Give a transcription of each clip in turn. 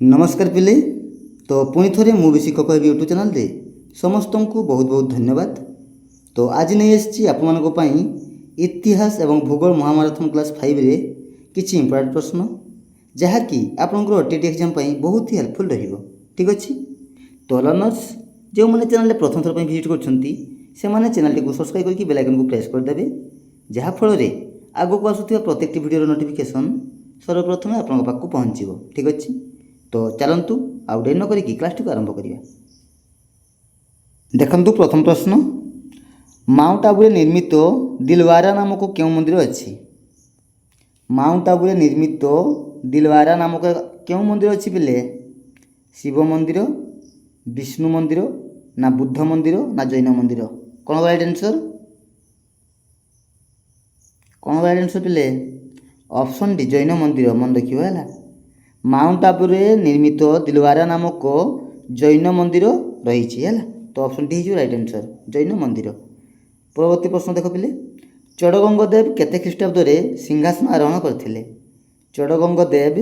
नमस्कार पिले। तो पुणी थे मुझे शिक्षक कहबी यूट्यूब चैनल रे समस्त को बहुत बहुत धन्यवाद। तो आज नहीं आसी आपण इतिहास एवं भूगोल महामाराथन क्लास 5 रे किछि इंपोर्टेंट प्रश्न जहाँकि आपंकर टीटी एग्जाम बहुत ही हेल्पफुल रहिबो। ठीक अच्छे। तो लर्नर्स जो मैंने चैनल प्रथम थर विजिट कर चैनल को सब्सक्राइब करके बेल आइकन को प्रेस करदे जहाँफल आगक आसुवा प्रत्येक वीडियो नोटिफिकेशन सर्वप्रथम आपंक पाखक पहुँचो। ठीक अच्छे। तो चलतु आउ डेरी न करिकी क्लास टी आरंभ करिया। देखंतु प्रथम प्रश्न, माउंट आबू रे निर्मित दिलवारा नामक क्यों मंदिर अच्छी? माउंट आबू रे निर्मित दिलवारा नामक क्यों मंदिर अच्छी पिले? शिव मंदिर, विष्णु मंदिर, ना बुद्ध मंदिर, ना जैन मंदिर? कौन राइट आंसर? कौन राइट आंसर पिले? ऑप्शन डी जैन मंदिर। मन रखियो है। माउंट आबू रे निर्मित दिलवारा नामक जैन मंदिर रही है। तो ऑप्शन डी हो राइट आंसर, जैन मंदिर। परवर्ती प्रश्न देख पिले, चोड़गंगदेव केते ख्रीष्टाब्द सिंहासन आरोहण करथिले? चोड़गंगदेव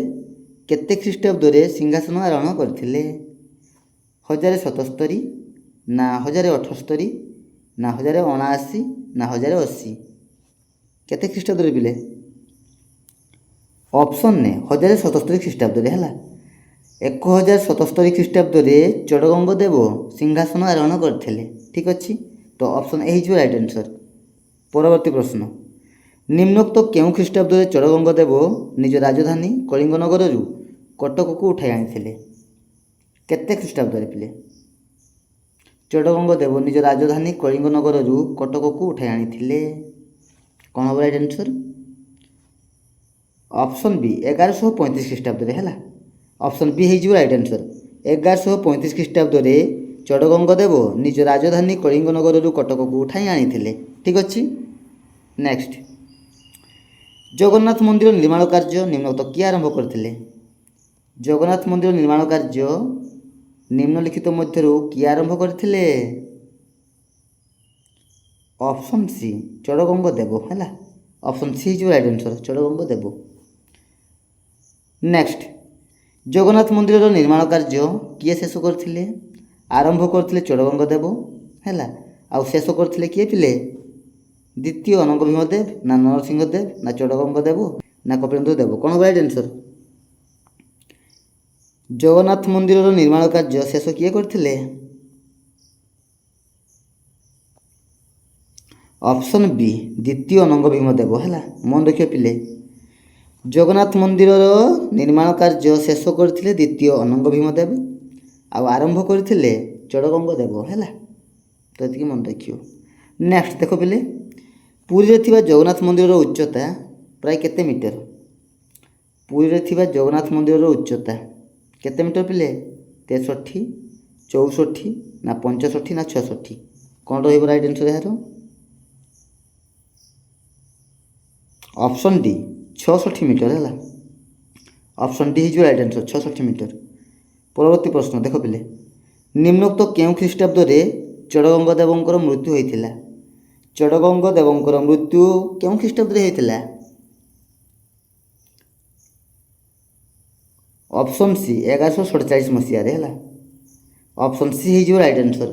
केते ख्रीष्टाब्द सिंहासन आरोहण करथिले? 1077 ना 1078 ना 1079 ना 1080? केते ख्रीष्टाब्द पिले? ऑप्शन ने 1077 ख्रीष्टाब्द है। 1077 ख्रीष्टाब्द चोड़गंगदेव सिंहासन आरोहण करथिले। ठीक अच्छे। तो ऑप्शन ए हो राइट आंसर। परवर्ती प्रश्न, निम्नोक्त क्यों ख्रीष्टाब्द चोड़गंगदेव निज राजधानी कलिंगनगर कटक को उठाई आनी? केते ख्रीष्टाब्द पिले? चोड़गंगदेव निज राजधानी कलिंगनगर कटक को उठाई आनी? कौन हम राइट आंसर? ऑप्शन बी 1135 ख्रीष्टाब्द है। ऑप्शन बी हो राइट आंसर। 1135 ख्रीष्टाब्द चोड़गंगदेव निज राजधानी कलिंगनगर कटक को उठाई आनी। ठीक अच्छे। नेक्स्ट, जगन्नाथ मंदिर निर्माण कार्य निम्नलिखित किए आरंभ करथिले? जगन्नाथ मंदिर निर्माण कार्य निम्नलिखित मध्यरु किए आरंभ करथिले? ऑप्शन सी चोड़गंगदेव है। ऑप्शन सी जो राइट आंसर, चोड़गंगदेव। नेक्स्ट, जगन्नाथ मंदिर निर्माण कार्य किए शेष करथिले? आरंभ करथिले चोड़गंगदेव है। आउ शेष करथिले किए पिले? द्वितीय अनंग भीमदेव ना नरसिंहदेव ना चोड़गंगदेव ना कपिलेन्द्र देव? कौन राइट आंसर? जगन्नाथ मंदिर निर्माण कार्य शेष किए करथिले? ऑप्शन बी द्वितीय अनंग भीमदेव है। मन रखिए पिले, जगन्नाथ मंदिर निर्माण कार्य शेष करथिले द्वितीय अनंग भीमदेव आउ आरंभ करथिले चोड़गंगदेव है। तो ये मन रखियो। नेक्स्ट देख पिले, पुरी रे थिबा जगन्नाथ मंदिर उच्चता प्राय केते मीटर? पुरी रे थिबा जगन्नाथ मंदिर उच्चता केते मीटर पिले? 63, 64 ना 65 ना 66? कौन रहिबो राइट आंसर यार? ऑप्शन डी 66 मीटर है। ऑप्शन डी हो राइट आंसर, 66 मीटर। परवर्ती प्रश्न देख पिले, निम्नोक्त क्यों ख्रीष्टाब्द चोड़गंगदेव मृत्यु होता? चोड़गंगदेव मृत्यु क्यों ख्रीष्टाब्द होता? ऑप्शन सी 1147 मसीह है। ऑप्शन सी हो राइट आंसर,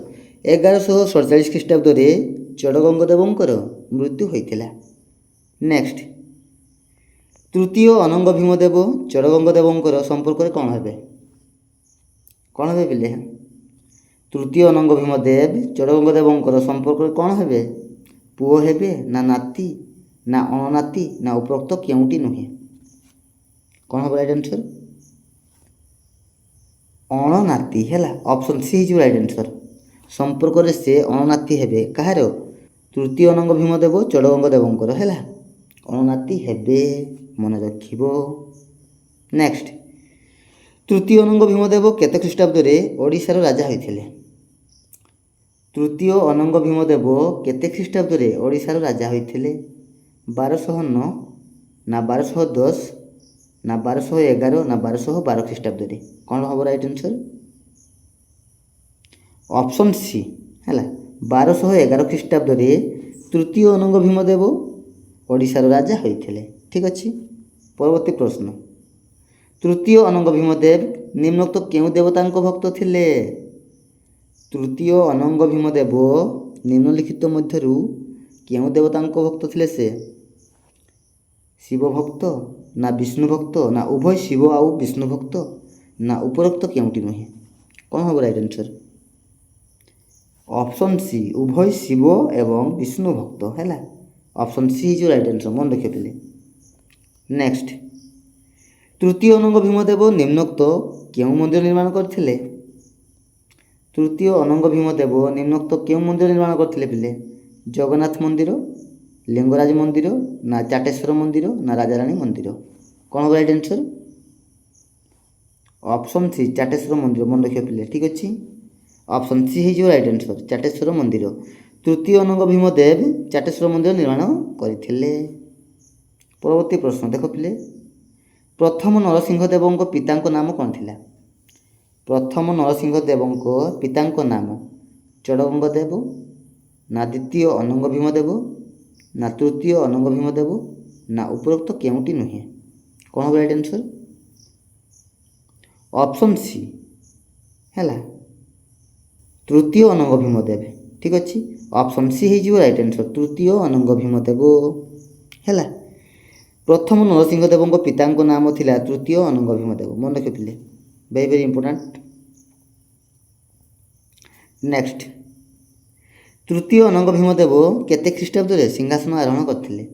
1147 ख्रीष्टाब्द चोड़गंगदेव मृत्यु होता। नेक्स्ट, तृतीय अनंग भीमदेव चोड़गंगदेव संपर्क में कौन हे? कौन हे पिले? तृतीय अनंग भीमदेव चोड़गंगदेव संपर्क में कौन हे? पुओ हेबे ना नाती ना अणनाती ना उपरोक्त क्योंटी नुहे? कौन हम राइट आंसर? अणनाती है। ऑप्शन सी हो राइट आंसर। संपर्क से अणनाती हेबे कहार? तृतीय अनंग भीमदेव चोड़गंगदेव है। अणनाती हेबे, मन रखिबो। नेक्स्ट, तृतीय अनंग भीमदेव केते ख्रीष्टाब्द ओडिशार राजा होइथिले? तृतीय अनंग भीमदेव केते ख्रीष्टाब्द ओडिशार राजा होइथिले? 1209 ना 1210 ना 1211 ना 1212 ख्रीष्टाब्द? कौन हम राइट आंसर? ऑप्शन सी है। 1211 ख्रीष्टाब्द तृतीय अनंग भीमदेव ओडिशार राजा होइथिले। ठीक अच्छे। परवर्ती प्रश्न, तृतीय अनंग भीमदेव ନିମ୍ନୋକ୍ତ କେଉଁ ଦେବତାଙ୍କ ଭକ୍ତ ଥିଲେ? ତୃତୀୟ ଅନଙ୍ଗ ଭୀମଦେବ ନିମ୍ନଲିଖିତ ମଧ୍ୟରୁ କେଉଁ ଦେବତାଙ୍କ ଭକ୍ତ ଥିଲେ ସେ? ଶିବ ଭକ୍ତ ନା ବିଷ୍ଣୁ ଭକ୍ତ ନା ଉଭୟ ଶିବ ଆଉ ବିଷ୍ଣୁ ଭକ୍ତ ନା ଉପରୋକ୍ତ କେଉଁଟି ନୁହେଁ? କ'ଣ ହେବ ରାଇଟ୍ ଆନ୍ସର୍? ଅପସନ୍ ସି, ଉଭୟ ଶିବ ଏବଂ ବିଷ୍ଣୁ ଭକ୍ତ ହେଲା। Option C is right answer, ମନେ ରଖିଥିଲେ। ନେକ୍ସଟ, ତୃତୀୟ ଅନଙ୍ଗ ଭୀମଦେବ ନିମ୍ନୋକ୍ତ କେଉଁ ମନ୍ଦିର ନିର୍ମାଣ କରିଥିଲେ? ତୃତୀୟ ଅନଙ୍ଗ ଭୀମଦେବ ନିମ୍ନୋକ୍ତ କେଉଁ ମନ୍ଦିର ନିର୍ମାଣ କରିଥିଲେ ପିଲେ? ଜଗନ୍ନାଥ ମନ୍ଦିର, ଲିଙ୍ଗରାଜ ମନ୍ଦିର ନା ଚାଟେଶ୍ୱର ମନ୍ଦିର ନା ରାଜାରାଣୀ ମନ୍ଦିର? କ'ଣ ହେବ right answer? Option C, Chateswar ମନ୍ଦିର, ମନେ ରଖିବା ପିଲେ। ଠିକ୍ ଅଛି, ଅପସନ୍ ସି ହେଇଯିବ ରାଇଟ୍ ଆନ୍ସର୍, ଚାଟେଶ୍ୱର ମନ୍ଦିର। ତୃତୀୟ ଅନଙ୍ଗ ଭୀମଦେବ ଚାଟେଶ୍ୱର ମନ୍ଦିର ନିର୍ମାଣ କରିଥିଲେ। ପରବର୍ତ୍ତୀ ପ୍ରଶ୍ନ ଦେଖ ପିଲେ, ପ୍ରଥମ ନରସିଂହ ଦେବଙ୍କ ପିତାଙ୍କ ନାମ କ'ଣ ଥିଲା? ପ୍ରଥମ ନରସିଂହ ଦେବଙ୍କ ପିତାଙ୍କ ନାମ ଚଡ଼ଗଙ୍ଗ ଦେବ ନା ଦ୍ୱିତୀୟ ଅନଙ୍ଗ ଭୀମଦେବ ନା ତୃତୀୟ ଅନଙ୍ଗ ଭୀମଦେବ ନା ଉପରୋକ୍ତ କେଉଁଟି ନୁହେଁ? କ'ଣ ହେବ ରାଇଟ୍ ଆନ୍ସର୍? ଅପସନ୍ ସି ହେଲା, ତୃତୀୟ ଅନଙ୍ଗ ଭୀମଦେବ। ଠିକ୍ ଅଛି, ଅପସନ୍ ସି ହେଇଯିବ ରାଇଟ୍ ଆନ୍ସର୍, ତୃତୀୟ ଅନଙ୍ଗ ଭୀମଦେବ ହେଲା। ପ୍ରଥମ ନରସିଂହ ଦେବଙ୍କ ପିତାଙ୍କ ନାମ ଥିଲା ତୃତୀୟ ଅନଙ୍ଗ ଭୀମଦେବ, ମନେ ରଖିଥିଲେ, ଭେରି ଭେରି ଇମ୍ପୋର୍ଟାଣ୍ଟ। ନେକ୍ସଟ, ତୃତୀୟ ଅନଙ୍ଗ ଭୀମଦେବ କେତେ ଖ୍ରୀଷ୍ଟାବ୍ଦରେ ସିଂହାସନ ଆରୋହଣ କରିଥିଲେ?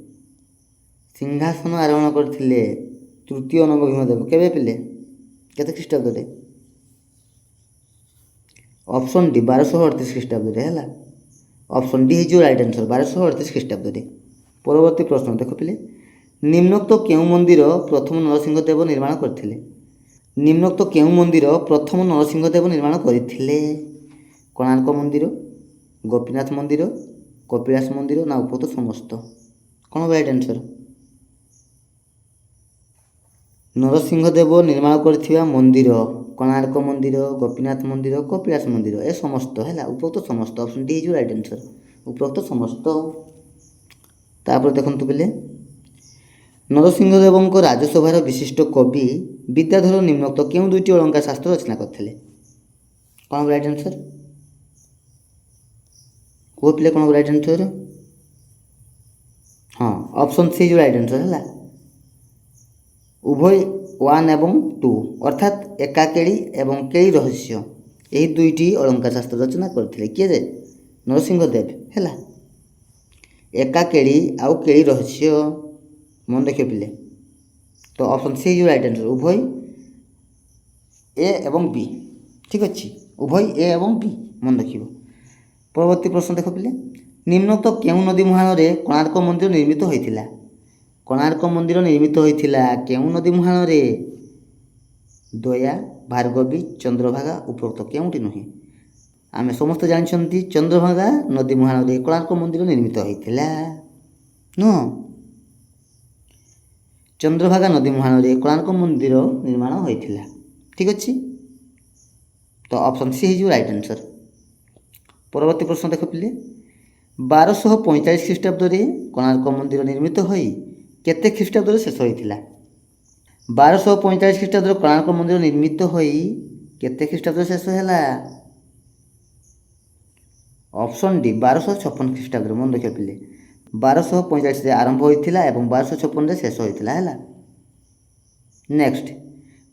ସିଂହାସନ ଆରୋହଣ କରିଥିଲେ ତୃତୀୟ ଅନଙ୍ଗ ଭୀମଦେବ କେବେ ପିଲେ? କେତେ ଖ୍ରୀଷ୍ଟାବ୍ଦରେ? ଅପସନ୍ ଡି, 1238 ଖ୍ରୀଷ୍ଟାବ୍ଦରେ ହେଲା। ଅପସନ୍ ଡି ହେଇଯିବ ରାଇଟ୍ ଆନ୍ସର୍, 1238 ଖ୍ରୀଷ୍ଟାବ୍ଦରେ। ପରବର୍ତ୍ତୀ ପ୍ରଶ୍ନ ଦେଖ ପିଲେ, ନିମ୍ନୋକ୍ତ କେଉଁ ମନ୍ଦିର ପ୍ରଥମ ନରସିଂହ ଦେବ ନିର୍ମାଣ କରିଥିଲେ? ନିମ୍ନୋକ୍ତ କେଉଁ ମନ୍ଦିର ପ୍ରଥମ ନରସିଂହ ଦେବ ନିର୍ମାଣ କରିଥିଲେ? କୋଣାର୍କ ମନ୍ଦିର, ଗୋପୀନାଥ ମନ୍ଦିର, କପିଳାସ ମନ୍ଦିର ନା ଉପରୋକ୍ତ ସମସ୍ତ? କ'ଣ ହେବ ରାଇଟ୍ ଆନ୍ସର୍? ନରସିଂହ ଦେବ ନିର୍ମାଣ କରିଥିବା ମନ୍ଦିର କୋଣାର୍କ ମନ୍ଦିର, ଗୋପୀନାଥ ମନ୍ଦିର, କପିଳାସ ମନ୍ଦିର, ଏ ସମସ୍ତ ହେଲା, ଉପରୋକ୍ତ ସମସ୍ତ। ଅପସନ୍ ଡି ହେଇଯିବ ରାଇଟ୍ ଆନ୍ସର୍, ଉପରୋକ୍ତ ସମସ୍ତ। ତାପରେ ଦେଖନ୍ତୁ ପିଲେ, ନରସିଂହ ଦେବଙ୍କ ରାଜସଭାର ବିଶିଷ୍ଟ କବି ବିଦ୍ୟାଧର ନିମ୍ନୋକ୍ତ କେଉଁ ଦୁଇଟି ଅଳଙ୍କାର ଶାସ୍ତ୍ର ରଚନା କରିଥିଲେ? କ'ଣ ହେବ ରାଇଟ୍ ଆନ୍ସର୍? କୁହ ପିଲେ, କ'ଣ ହେବ ରାଇଟ୍ ଆନ୍ସର୍? ହଁ, ଅପସନ୍ ସି ହେଇଯିବ ରାଇଟ୍ ଆନ୍ସର୍ ହେଲା, ଉଭୟ 1 ଏବଂ 2 ଅର୍ଥାତ୍ ଏକା କେଳି ଏବଂ କେଳି ରହସ୍ୟ, ଏହି ଦୁଇଟି ଅଳଙ୍କାର ଶାସ୍ତ୍ର ରଚନା କରିଥିଲେ। କିଏ ଯେ? ନରସିଂହ ଦେବ ହେଲା। ଏକା କେଳି ଆଉ କେଳି ରହସ୍ୟ, ମନେ ରଖିବ ପିଲେ। ତ ଅପସନ୍ ସି ହେଇଯିବ ରାଇଟ୍ ଆନ୍ସର୍, ଉଭୟ ଏ ଏବଂ ବି। ଠିକ୍ ଅଛି, ଉଭୟ ଏ ଏବଂ ବି, ମନେ ରଖିବ। ପରବର୍ତ୍ତୀ ପ୍ରଶ୍ନ ଦେଖ ପିଲେ, ନିମ୍ନୋକ୍ତ କେଉଁ ନଦୀ ମୁହାଣରେ କୋଣାର୍କ ମନ୍ଦିର ନିର୍ମିତ ହୋଇଥିଲା? କୋଣାର୍କ ମନ୍ଦିର ନିର୍ମିତ ହୋଇଥିଲା କେଉଁ ନଦୀ ମୁହାଣରେ? ଦୟା, ଭାର୍ଗବୀ, ଚନ୍ଦ୍ରଭାଗା, ଉପରୋକ୍ତ କେଉଁଟି ନୁହେଁ? ଆମେ ସମସ୍ତେ ଜାଣିଛନ୍ତି ଚନ୍ଦ୍ରଭାଗା ନଦୀ ମୁହାଣରେ କୋଣାର୍କ ମନ୍ଦିର ନିର୍ମିତ ହୋଇଥିଲା, ନୁହଁ? ଚନ୍ଦ୍ରଭାଗା ନଦୀ ମୁହାଣରେ କୋଣାର୍କ ମନ୍ଦିର ନିର୍ମାଣ ହୋଇଥିଲା। ଠିକ୍ ଅଛି, ତ ଅପସନ୍ ସି ହେଇଯିବ ରାଇଟ୍ ଆନ୍ସର୍। ପରବର୍ତ୍ତୀ ପ୍ରଶ୍ନ ଦେଖ ପିଲେ, 1245 ଖ୍ରୀଷ୍ଟାବ୍ଦରେ କୋଣାର୍କ ମନ୍ଦିର ନିର୍ମିତ ହୋଇ କେତେ ଖ୍ରୀଷ୍ଟାବ୍ଦରେ ଶେଷ ହୋଇଥିଲା? 1245 ଖ୍ରୀଷ୍ଟାବ୍ଦରେ କୋଣାର୍କ ମନ୍ଦିର ନିର୍ମିତ ହୋଇ କେତେ ଖ୍ରୀଷ୍ଟାବ୍ଦରେ ଶେଷ ହେଲା? ଅପସନ୍ ଡି, 1256 ଖ୍ରୀଷ୍ଟାବ୍ଦରେ, ମନେ ରଖିବା ପିଲେ। 1245ରେ ଆରମ୍ଭ ହୋଇଥିଲା ଏବଂ 1256ରେ ଶେଷ ହୋଇଥିଲା ହେଲା। ନେକ୍ସଟ,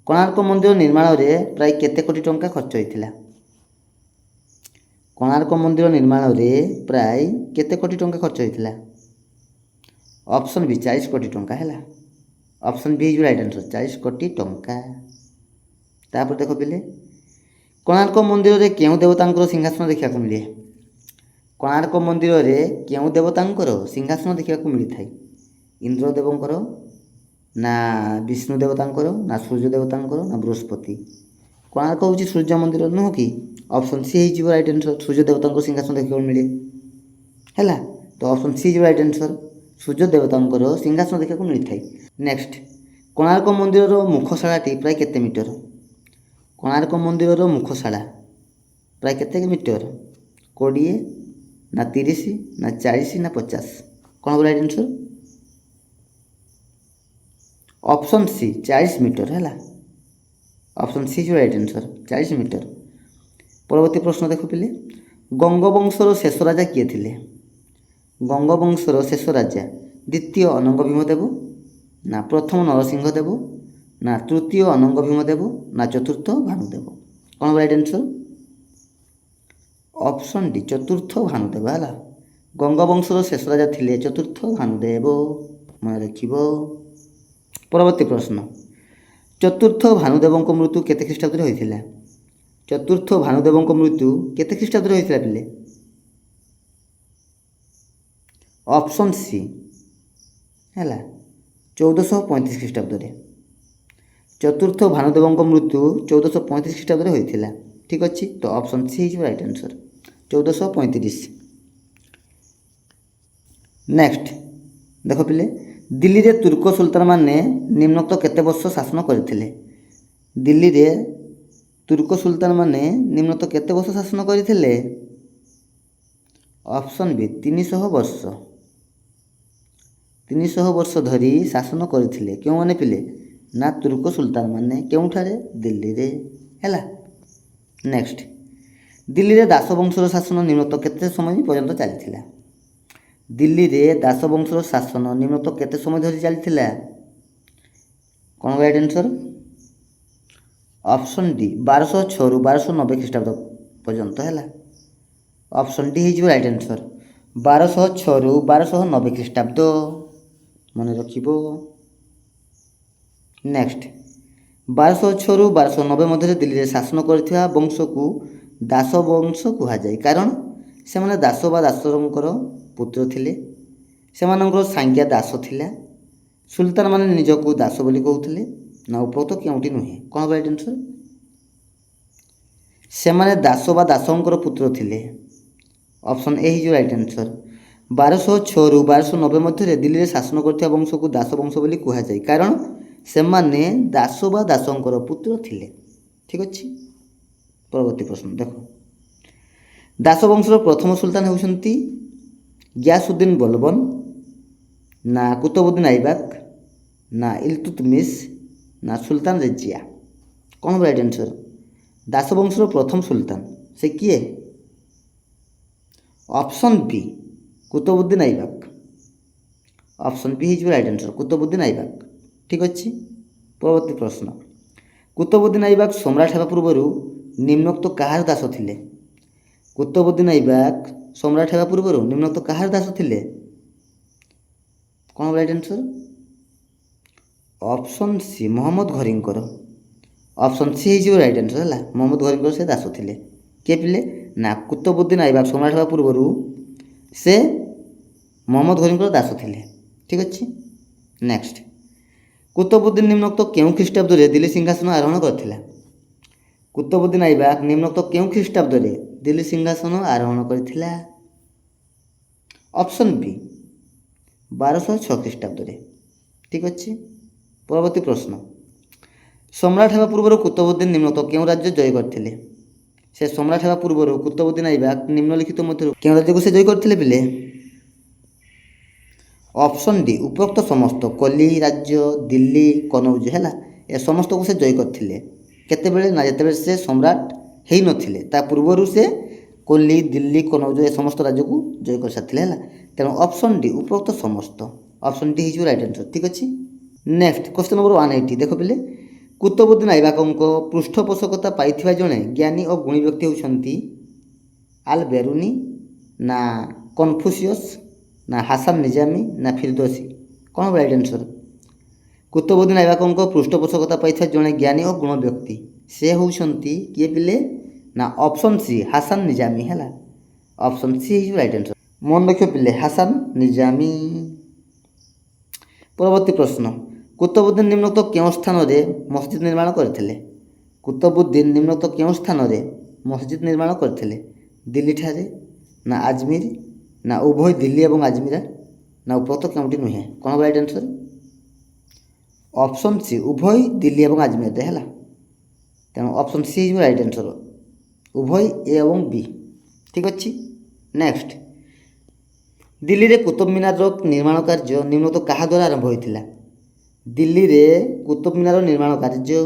କୋଣାର୍କ ମନ୍ଦିର ନିର୍ମାଣରେ ପ୍ରାୟ କେତେ କୋଟି ଟଙ୍କା ଖର୍ଚ୍ଚ ହୋଇଥିଲା? କୋଣାର୍କ ମନ୍ଦିର ନିର୍ମାଣରେ ପ୍ରାୟ କେତେ କୋଟି ଟଙ୍କା ଖର୍ଚ୍ଚ ହୋଇଥିଲା? ଅପସନ୍ ବି, 40 କୋଟି ଟଙ୍କା ହେଲା। ଅପସନ୍ ବି ହେଇଯିବ ରାଇଟ୍ ଆନ୍ସର୍, 40 କୋଟି ଟଙ୍କା। ତାପରେ ଦେଖ ପିଲେ, କୋଣାର୍କ ମନ୍ଦିରରେ କେଉଁ ଦେବତାଙ୍କର ସିଂହାସନ ଦେଖିବାକୁ ମିଳେ? କୋଣାର୍କ ମନ୍ଦିରରେ କେଉଁ ଦେବତାଙ୍କର ସିଂହାସନ ଦେଖିବାକୁ ମିଳିଥାଏ? ଇନ୍ଦ୍ର ଦେବଙ୍କର ନା ବିଷ୍ଣୁ ଦେବତାଙ୍କର ନା ସୂର୍ଯ୍ୟ ଦେବତାଙ୍କର ନା ବୃହସ୍ପତି? କୋଣାର୍କ ହେଉଛି ସୂର୍ଯ୍ୟ ମନ୍ଦିର, ନୁହଁ କି? ଅପସନ୍ ସି ହେଇଯିବ ରାଇଟ୍ ଆନ୍ସର୍, ସୂର୍ଯ୍ୟ ଦେବତାଙ୍କ ସିଂହାସନ ଦେଖିବାକୁ ମିଳେ ହେଲା। ତ ଅପସନ୍ ସି ହେଇଯିବ ରାଇଟ୍ ଆନ୍ସର୍, ସୂର୍ଯ୍ୟ ଦେବତାଙ୍କର ସିଂହାସନ ଦେଖିବାକୁ ମିଳିଥାଏ। ନେକ୍ସଟ, କୋଣାର୍କ ମନ୍ଦିରର ମୁଖଶାଳାଟି ପ୍ରାୟ କେତେ ମିଟର? କୋଣାର୍କ ମନ୍ଦିରର ମୁଖଶାଳା ପ୍ରାୟ କେତେ ମିଟର? 20 ନା 30 ନା 40 ନା 50? କ'ଣ ହେବ right answer? Option C, 40 metre ହେଲା। Option C is right answer 40 metre. পরবর্তী প্রশ্ন দেখো পিলে, গঙ্গবংশর শেষ রাজা কিଏ ଥିଲେ? গঙ্গবংশর শেষ রাজা দ্বিতীয় ଅନଙ୍ଗ ଭୀମଦେବ, ନା ପ୍ରଥମ ନରସିଂହ ଦେବ, ନା ତୃତୀୟ ଅନଙ୍ଗ ଭୀମଦେବ, ନା ଚତୁର୍ଥ ଭାନୁଦେବ? କ'ଣ ରାଇଟ୍ ଆନ୍ସର୍? ଅପସନ୍ ଡି ଚତୁର୍ଥ ଭାନୁଦେବ ହେଲା। ଗଙ୍ଗବଂଶର ଶେଷ ରାଜା ଥିଲେ ଚତୁର୍ଥ ଭାନୁଦେବ, ମନେ ରଖିବ। ପରବର୍ତ୍ତୀ ପ୍ରଶ୍ନ, ଚତୁର୍ଥ ଭାନୁଦେବଙ୍କ ମୃତ୍ୟୁ କେତେ ଖ୍ରୀଷ୍ଟାବ୍ଦରେ ହୋଇଥିଲା? ଚତୁର୍ଥ ଭାନୁଦେବଙ୍କ ମୃତ୍ୟୁ କେତେ ଖ୍ରୀଷ୍ଟାବ୍ଦରେ ହୋଇଥିଲା ପିଲେ? ଅପସନ୍ ସି ହେଲା 1435 ଖ୍ରୀଷ୍ଟାବ୍ଦରେ। ଚତୁର୍ଥ ଭାନୁଦେବଙ୍କ ମୃତ୍ୟୁ 1435 ଖ୍ରୀଷ୍ଟାବ୍ଦରେ ହୋଇଥିଲା। ଠିକ୍ ଅଛି, ତ ଅପସନ୍ ସି ହେଇଯିବ ରାଇଟ୍ ଆନ୍ସର୍ 1435। ନେକ୍ସଟ ଦେଖ ପିଲେ, ଦିଲ୍ଲୀରେ ତୁର୍କ ସୁଲତାନମାନେ ନିମ୍ନୋକ୍ତ କେତେ ବର୍ଷ ଶାସନ କରିଥିଲେ? ଦିଲ୍ଲୀରେ ତୁର୍କ ସୁଲତାନମାନେ ନିମ୍ନୋକ୍ତ କେତେ ବର୍ଷ ଶାସନ କରିଥିଲେ? ଅପସନ୍ ବି 300 ବର୍ଷ। 300 ବର୍ଷ ଧରି ଶାସନ କରିଥିଲେ କେଉଁମାନେ ପିଲେ? ନା ତୁର୍କ ସୁଲତାନମାନେ। କେଉଁଠାରେ? ଦିଲ୍ଲୀରେ ହେଲା। ନେକ୍ସଟ, ଦିଲ୍ଲୀରେ ଦାସବଂଶର ଶାସନ ନିମ୍ନୋକ୍ତ କେତେ ସମୟ ପର୍ଯ୍ୟନ୍ତ ଚାଲିଥିଲା? ଦିଲ୍ଲୀରେ ଦାସବଂଶର ଶାସନ ନିମ୍ନୋକ୍ତ କେତେ ସମୟ ଧରି ଚାଲିଥିଲା? କ'ଣ ରାଇଟ୍ ଆନ୍ସର୍? ଅପସନ୍ ଡି 1206ରୁ 1290 ଖ୍ରୀଷ୍ଟାବ୍ଦ ପର୍ଯ୍ୟନ୍ତ ହେଲା। ଅପସନ୍ ଡି ହେଇଯିବ ରାଇଟ୍ ଆନ୍ସର୍ 1206ରୁ 1290 ଖ୍ରୀଷ୍ଟାବ୍ଦ, ମନେ ରଖିବ। ନେକ୍ସଟ, 1206ରୁ 1290 ମଧ୍ୟରେ ଦିଲ୍ଲୀରେ ଶାସନ କରିଥିବା ବଂଶକୁ ଦାସ ବଂଶ କୁହାଯାଏ, କାରଣ ସେମାନେ ଦାସ ବା ଦାସଙ୍କର ପୁତ୍ର ଥିଲେ। ସେମାନଙ୍କର ସାଂଜ୍ଞା ଦାସ ଥିଲା। ସୁଲତାନମାନେ ନିଜକୁ ଦାସ ବୋଲି କହୁଥିଲେ। ନା ଉପରୋକ୍ତ କେଉଁଟି ନୁହେଁ? କ'ଣ ରାଇଟ୍ ଆନ୍ସର୍? ସେମାନେ ଦାସ ବା ଦାସଙ୍କର ପୁତ୍ର ଥିଲେ। ଅପସନ୍ ଏ ହେଇଯିବ ରାଇଟ୍ ଆନ୍ସର୍ 1206ରୁ 1290 ମଧ୍ୟରେ ଦିଲ୍ଲୀରେ ଶାସନ କରୁଥିବା ବଂଶକୁ ଦାସ ବଂଶ ବୋଲି କୁହାଯାଏ, କାରଣ ସେମାନେ ଦାସ ବା ଦାସଙ୍କର ପୁତ୍ର ଥିଲେ। ଠିକ୍ ଅଛି। ପରବର୍ତ୍ତୀ ପ୍ରଶ୍ନ ଦେଖ, ଦାସ ବଂଶର ପ୍ରଥମ ସୁଲତାନ ହେଉଛନ୍ତି ଗିୟାସୁଦ୍ଦିନ ବଲବନ, ନା କୁତବୁଦ୍ଦିନ ଆଇବାକ, ନା ଇଲତୁତମିଶ, ନା ସୁଲତାନ ରେଜିଆ? କ'ଣ ରାଇଟ୍ ଆନ୍ସର୍? ଦାସ ବଂଶର ପ୍ରଥମ ସୁଲତାନ ସେ କିଏ? Option B Qutbuddin Aibak. Option B ହେଇଯିବ ରାଇଟ୍ ଆନ୍ସର୍ କୁତବୁଦ୍ଦିନ ଆଇବାକ। ଠିକ୍ ଅଛି। ପରବର୍ତ୍ତୀ ପ୍ରଶ୍ନ, କୁତବୁଦ୍ଦିନ ଆଇବାକ ସମ୍ରାଟ ହେବା ପୂର୍ବରୁ ନିମ୍ନୋକ୍ତ କାହାର ଦାସ ଥିଲେ? କୁତବୁଦ୍ଦିନ ଆଇବାକ ସମ୍ରାଟ ହେବା ପୂର୍ବରୁ ନିମ୍ନୋକ୍ତ କାହାର ଦାସ ଥିଲେ? କ'ଣ right answer? Option C Mohammad ଘରୀଙ୍କର। ଅପସନ୍ ସି ହେଇଯିବ ରାଇଟ୍ ଆନ୍ସର୍ ହେଲା। ମହମ୍ମଦ ଘରୀଙ୍କର ସେ ଦାସ ଥିଲେ। କିଏ ପିଲେ? ନା କୁତବୁଦ୍ଦିନ ଆଇବାକ ସମ୍ରାଟ ହେବା ପୂର୍ବରୁ ସେ ମହମ୍ମଦ ଘରୀଙ୍କର ଦାସ ଥିଲେ। ଠିକ୍ ଅଛି। ନେକ୍ସଟ, କୁତବୁଦ୍ଦିନ ନିମ୍ନୋକ୍ତ କେଉଁ ଖ୍ରୀଷ୍ଟାବ୍ଦରେ ଦିଲ୍ଲୀ ସିଂହାସନ ଆରୋହଣ କରିଥିଲା? କୁତବୁଦ୍ଦିନ ଆଇବାକ ନିମ୍ନୋକ୍ତ କେଉଁ ଖ୍ରୀଷ୍ଟାବ୍ଦରେ ଦିଲ୍ଲୀ ସିଂହାସନ ଆରୋହଣ କରିଥିଲା? ଅପସନ୍ ବି 1206 ଖ୍ରୀଷ୍ଟାବ୍ଦରେ। ଠିକ୍ ଅଛି। ପରବର୍ତ୍ତୀ ପ୍ରଶ୍ନ, ସମ୍ରାଟ ହେବା ପୂର୍ବରୁ କୁତବୁଦ୍ଦିନ ନିମ୍ନୋକ୍ତ କେଉଁ ରାଜ୍ୟ ଜୟ କରିଥିଲେ? ସେ ସମ୍ରାଟ ହେବା ପୂର୍ବରୁ କୁତବୁଦ୍ଦିନ ଆଇବାକ ନିମ୍ନଲିଖିତ ମଧ୍ୟରୁ କେଉଁ ରାଜ୍ୟକୁ ସେ ଜୟ କରିଥିଲେ ପିଲେ? ଅପସନ୍ ଡି ଉପରୋକ୍ତ ସମସ୍ତ। କଲି ରାଜ୍ୟ, ଦିଲ୍ଲୀ, କନୌଜ ହେଲା, ଏ ସମସ୍ତକୁ ସେ ଜୟ କରିଥିଲେ। କେତେବେଳେ? ନା ଯେତେବେଳେ ସେ ସମ୍ରାଟ ହେଇନଥିଲେ, ତା ପୂର୍ବରୁ ସେ କଲି, ଦିଲ୍ଲୀ, କନୌଜ ଏ ସମସ୍ତ ରାଜ୍ୟକୁ ଜୟ କରିସାରିଥିଲେ ହେଲା। ତେଣୁ ଅପସନ୍ ଡି ଉପରୋକ୍ତ ସମସ୍ତ। ଅପସନ୍ ଡି ହେଇଯିବ ରାଇଟ୍ ଆନ୍ସର୍। ଠିକ୍ ଅଛି। ନେକ୍ସଟ କ୍ୱେଶ୍ଚନ୍ ନମ୍ବର 180 ଦେଖ ପିଲେ, କୁତବୁଦ୍ଦିନ ଆଇବାକଙ୍କ ପୃଷ୍ଠପୋଷକତା ପାଇଥିବା ଜଣେ ଜ୍ଞାନୀ ଓ ଗୁଣୀ ବ୍ୟକ୍ତି ହେଉଛନ୍ତି ଆଲ ବେରୁନି, ନା କନଫୁସିୟସ୍, ନା ହାସାନ ନିଜାମୀ, ନା ଫିରଦୋସୀ? କ'ଣ ରାଇଟ୍ ଆନ୍ସର୍? କୁତବୁଦ୍ଦିନ ଆଇବାକଙ୍କ ପୃଷ୍ଠପୋଷକତା ପାଇଥିବା ଜଣେ ଜ୍ଞାନୀ ଓ ଗୁଣ ବ୍ୟକ୍ତି ସେ ହେଉଛନ୍ତି କିଏ ପିଲେ? ନା ଅପସନ୍ ସି ହାସାନ ନିଜାମୀ ହେଲା। ଅପସନ୍ ସି ହେଇଯିବ ରାଇଟ୍ ଆନ୍ସର୍। ମନେ ରଖିବ ପିଲେ ହାସାନ ନିଜାମୀ। ପରବର୍ତ୍ତୀ ପ୍ରଶ୍ନ, କୁତବୁଦ୍ଦିନ ନିମ୍ନୋକ୍ତ କେଉଁ ସ୍ଥାନରେ ମସଜିଦ୍ ନିର୍ମାଣ କରିଥିଲେ? କୁତବୁଦ୍ଦିନ ନିମ୍ନୋକ୍ତ କେଉଁ ସ୍ଥାନରେ ମସଜିଦ୍ ନିର୍ମାଣ କରିଥିଲେ? ଦିଲ୍ଲୀଠାରେ, ନା ଆଜମିର, ନା ଉଭୟ ଦିଲ୍ଲୀ ଏବଂ ଆଜମିରା, ନା ଉପରୋକ୍ତ କେଉଁଟି ନୁହେଁ? କ'ଣ ରାଇଟ୍ ଆନ୍ସର୍? ଅପସନ୍ ସି ଉଭୟ ଦିଲ୍ଲୀ ଏବଂ ଆଜମିରରେ ହେଲା। ତେଣୁ ଅପସନ୍ ସି ହେଇଯିବ ରାଇଟ୍ ଆନ୍ସର୍ ଉଭୟ ଏ ଏବଂ ବି। ଠିକ୍ ଅଛି। ନେକ୍ସଟ, ଦିଲ୍ଲୀରେ କୁତୁବ ମିନାରର ନିର୍ମାଣ କାର୍ଯ୍ୟ ନିମ୍ନୋକ୍ତ କାହା ଦ୍ୱାରା ଆରମ୍ଭ ହୋଇଥିଲା? ଦିଲ୍ଲୀରେ କୁତୁବ ମିନାରର ନିର୍ମାଣ କାର୍ଯ୍ୟ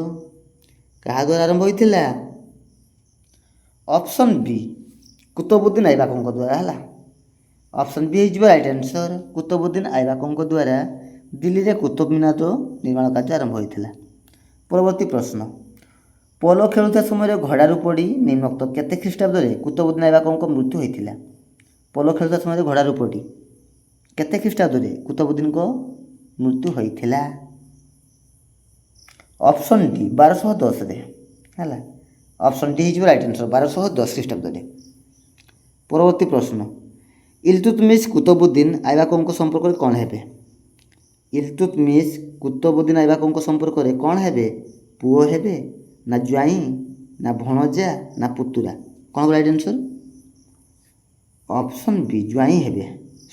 କାହା ଦ୍ୱାରା ଆରମ୍ଭ ହୋଇଥିଲା? ଅପସନ୍ ବି କୁତୁବୁଦ୍ଦିନ ଆଇବାକଙ୍କ ଦ୍ୱାରା ହେଲା। ଅପସନ୍ ବି ହେଇଯିବ ରାଇଟ୍ ଆନ୍ସର୍। କୁତୁବୁଦ୍ଦିନ ଆଇବାକଙ୍କ ଦ୍ୱାରା ଦିଲ୍ଲୀରେ କୁତୁବ ମିନାରର ନିର୍ମାଣ କାର୍ଯ୍ୟ ଆରମ୍ଭ ହୋଇଥିଲା। ପରବର୍ତ୍ତୀ ପ୍ରଶ୍ନ, ପୋଲ ଖେଳୁଥିବା ସମୟରେ ଘୋଡ଼ାରୁ ପଡ଼ି ନିମ୍ନୋକ୍ତ କେତେ ଖ୍ରୀଷ୍ଟାବ୍ଦରେ କୁତୁବୁଦ୍ଦିନ ଆଇବାକଙ୍କ ମୃତ୍ୟୁ ହୋଇଥିଲା? ପୋଲ ଖେଳୁଥିବା ସମୟରେ ଘୋଡ଼ାରୁ ପଡ଼ି କେତେ ଖ୍ରୀଷ୍ଟାବ୍ଦରେ କୁତୁବୁଦ୍ଦିନଙ୍କ ମୃତ୍ୟୁ ହୋଇଥିଲା? ଅପସନ୍ ଡି 1210ରେ ହେଲା। ଅପସନ୍ ଡି ହେଇଯିବ ରାଇଟ୍ ଆନ୍ସର୍, 1210 ଖ୍ରୀଷ୍ଟାବ୍ଦରେ। ପରବର୍ତ୍ତୀ ପ୍ରଶ୍ନ, ଇଲତୁତମିଶ କୁତୁବୁଦ୍ଦିନ ଆଇବାକଙ୍କ ସମ୍ପର୍କରେ କ'ଣ ହେବେ? ଇଲତୁତମିଶ କୁତୁବୁଦ୍ଦିନ ଆଇବାକଙ୍କ ସମ୍ପର୍କରେ କ'ଣ ହେବେ? ପୁଅ ହେବେ, ନା ଜ୍ୱାଇଁ, ନା ଭଣଜା, ନା ପୁତୁରା? କ'ଣ ରାଇଟ୍ ଆନ୍ସର୍? ଅପସନ୍ ବି ଜ୍ୱାଇଁ ହେବେ।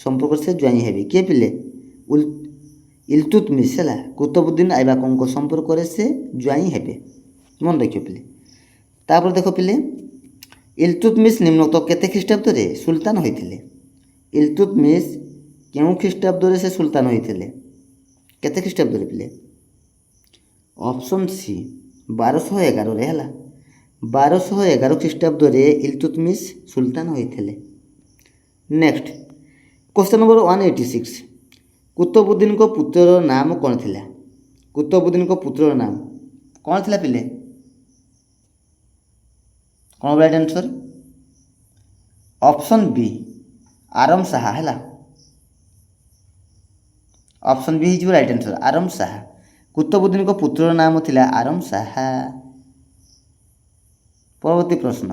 ସମ୍ପର୍କରେ ସେ ଜ୍ୱାଇଁ ହେବେ। କିଏ ପିଲେ? ଇଲତୁତମିଶ ହେଲା। କୁତୁବୁଦ୍ଦିନ ଆଇବାକଙ୍କ ସମ୍ପର୍କରେ ସେ ଜ୍ୱାଇଁ ହେବେ। ମନେ ରଖିବ ପିଲେ। ତାପରେ ଦେଖ ପିଲେ, ଇଲତୁତମିଶ ନିମ୍ନୋକ୍ତ କେତେ ଖ୍ରୀଷ୍ଟାବ୍ଦରେ ସୁଲତାନ ହୋଇଥିଲେ? ଇଲତୁତମିଶ କେଉଁ ଖ୍ରୀଷ୍ଟାବ୍ଦରେ ସେ ସୁଲତାନ ହୋଇଥିଲେ? କେତେ ଖ୍ରୀଷ୍ଟାବ୍ଦରେ ପିଲେ? ଅପସନ୍ ସି 1211ରେ ହେଲା। 1211 ଖ୍ରୀଷ୍ଟାବ୍ଦରେ ଇଲତୁତମିଶ ସୁଲତାନ ହୋଇଥିଲେ। ନେକ୍ସଟ କ୍ୱେଶ୍ଚନ୍ ନମ୍ବର 186, କୁତୁବୁଦ୍ଦିନଙ୍କ ପୁତ୍ରର ନାମ କ'ଣ ଥିଲା? କୁତୁବୁଦ୍ଦିନଙ୍କ ପୁତ୍ରର ନାମ କ'ଣ ଥିଲା ପିଲେ? କ'ଣ ରାଇଟ୍ ଆନ୍ସର୍? ଅପସନ୍ ବି ଆରମ ଶାହା ହେଲା। ଅପସନ୍ ବି ହେଇଯିବ ରାଇଟ୍ ଆନ୍ସର୍, ଆରମ ଶାହା। କୁତୁବୁଦ୍ଦିନଙ୍କ ପୁତ୍ରର ନାମ ଥିଲା ଆରମ ଶାହା। ପରବର୍ତ୍ତୀ ପ୍ରଶ୍ନ,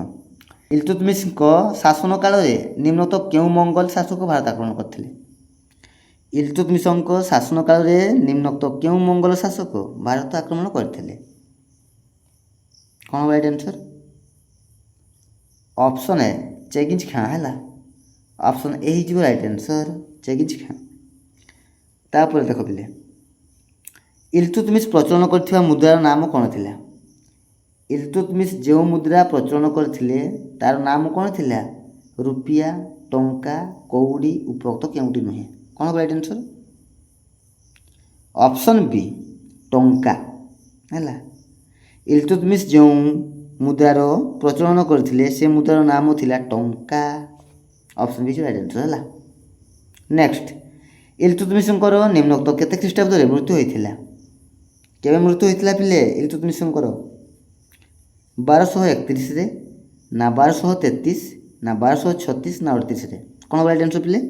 ଇଲତୁତମିଶଙ୍କ ଶାସନ କାଳରେ ନିମ୍ନୋକ୍ତ କେଉଁ ମଙ୍ଗୋଲ ଶାସକ ଭାରତ ଆକ୍ରମଣ କରିଥିଲେ? ଇଲତୁତମିଶଙ୍କ ଶାସନ କାଳରେ ନିମ୍ନୋକ୍ତ କେଉଁ ମଙ୍ଗୋଲ ଶାସକ ଭାରତ ଆକ୍ରମଣ କରିଥିଲେ? କ'ଣ right answer? Option A Genghis Khan ହେଲା। ଅପସନ୍ ଏ ହେଇଯିବ ରାଇଟ୍ ଆନ୍ସର୍, ଚେଙ୍ଗିଜ୍ ଖାଁ। ତାପରେ ଦେଖ ପିଲେ, ଇଲତୁତମିଶ ପ୍ରଚଳନ କରିଥିବା ମୁଦ୍ରାର ନାମ କ'ଣ ଥିଲା? ଇଲତୁତମିଶ ଯେଉଁ ମୁଦ୍ରା ପ୍ରଚଳନ କରିଥିଲେ ତାର ନାମ କ'ଣ ଥିଲା? ରୁପିଆ, ଟଙ୍କା, କଉଡ଼ି, ଉପରୋକ୍ତ କେଉଁଟି ନୁହେଁ? କ'ଣ ରାଇଟ୍ ଆନ୍ସର୍? ଅପସନ୍ ବି ଟଙ୍କା ହେଲା। ଇଲତୁତମିଶ ଯେଉଁ ମୁଦ୍ରାର ପ୍ରଚଳନ କରିଥିଲେ ସେ ମୁଦ୍ରାର ନାମ ଥିଲା ଟଙ୍କା। ଅପସନ୍ ବି ରାଇଟ୍ ଆନ୍ସର୍ ହେଲା। ନେକ୍ସଟ, ଇଲତୁତମିଶଙ୍କର ନିମ୍ନୋକ୍ତ କେତେ ଖ୍ରୀଷ୍ଟାବ୍ଦରେ ମୃତ୍ୟୁ ହୋଇଥିଲା? କେବେ ମୃତ୍ୟୁ ହୋଇଥିଲା ପିଲେ ଇଲତୁତମିଶଙ୍କର? 1231ରେ, ନା 1233, ନା 1236, ନା 38ରେ? କ'ଣ ରାଇଟ୍ ଆନ୍ସର୍ ପିଲେ?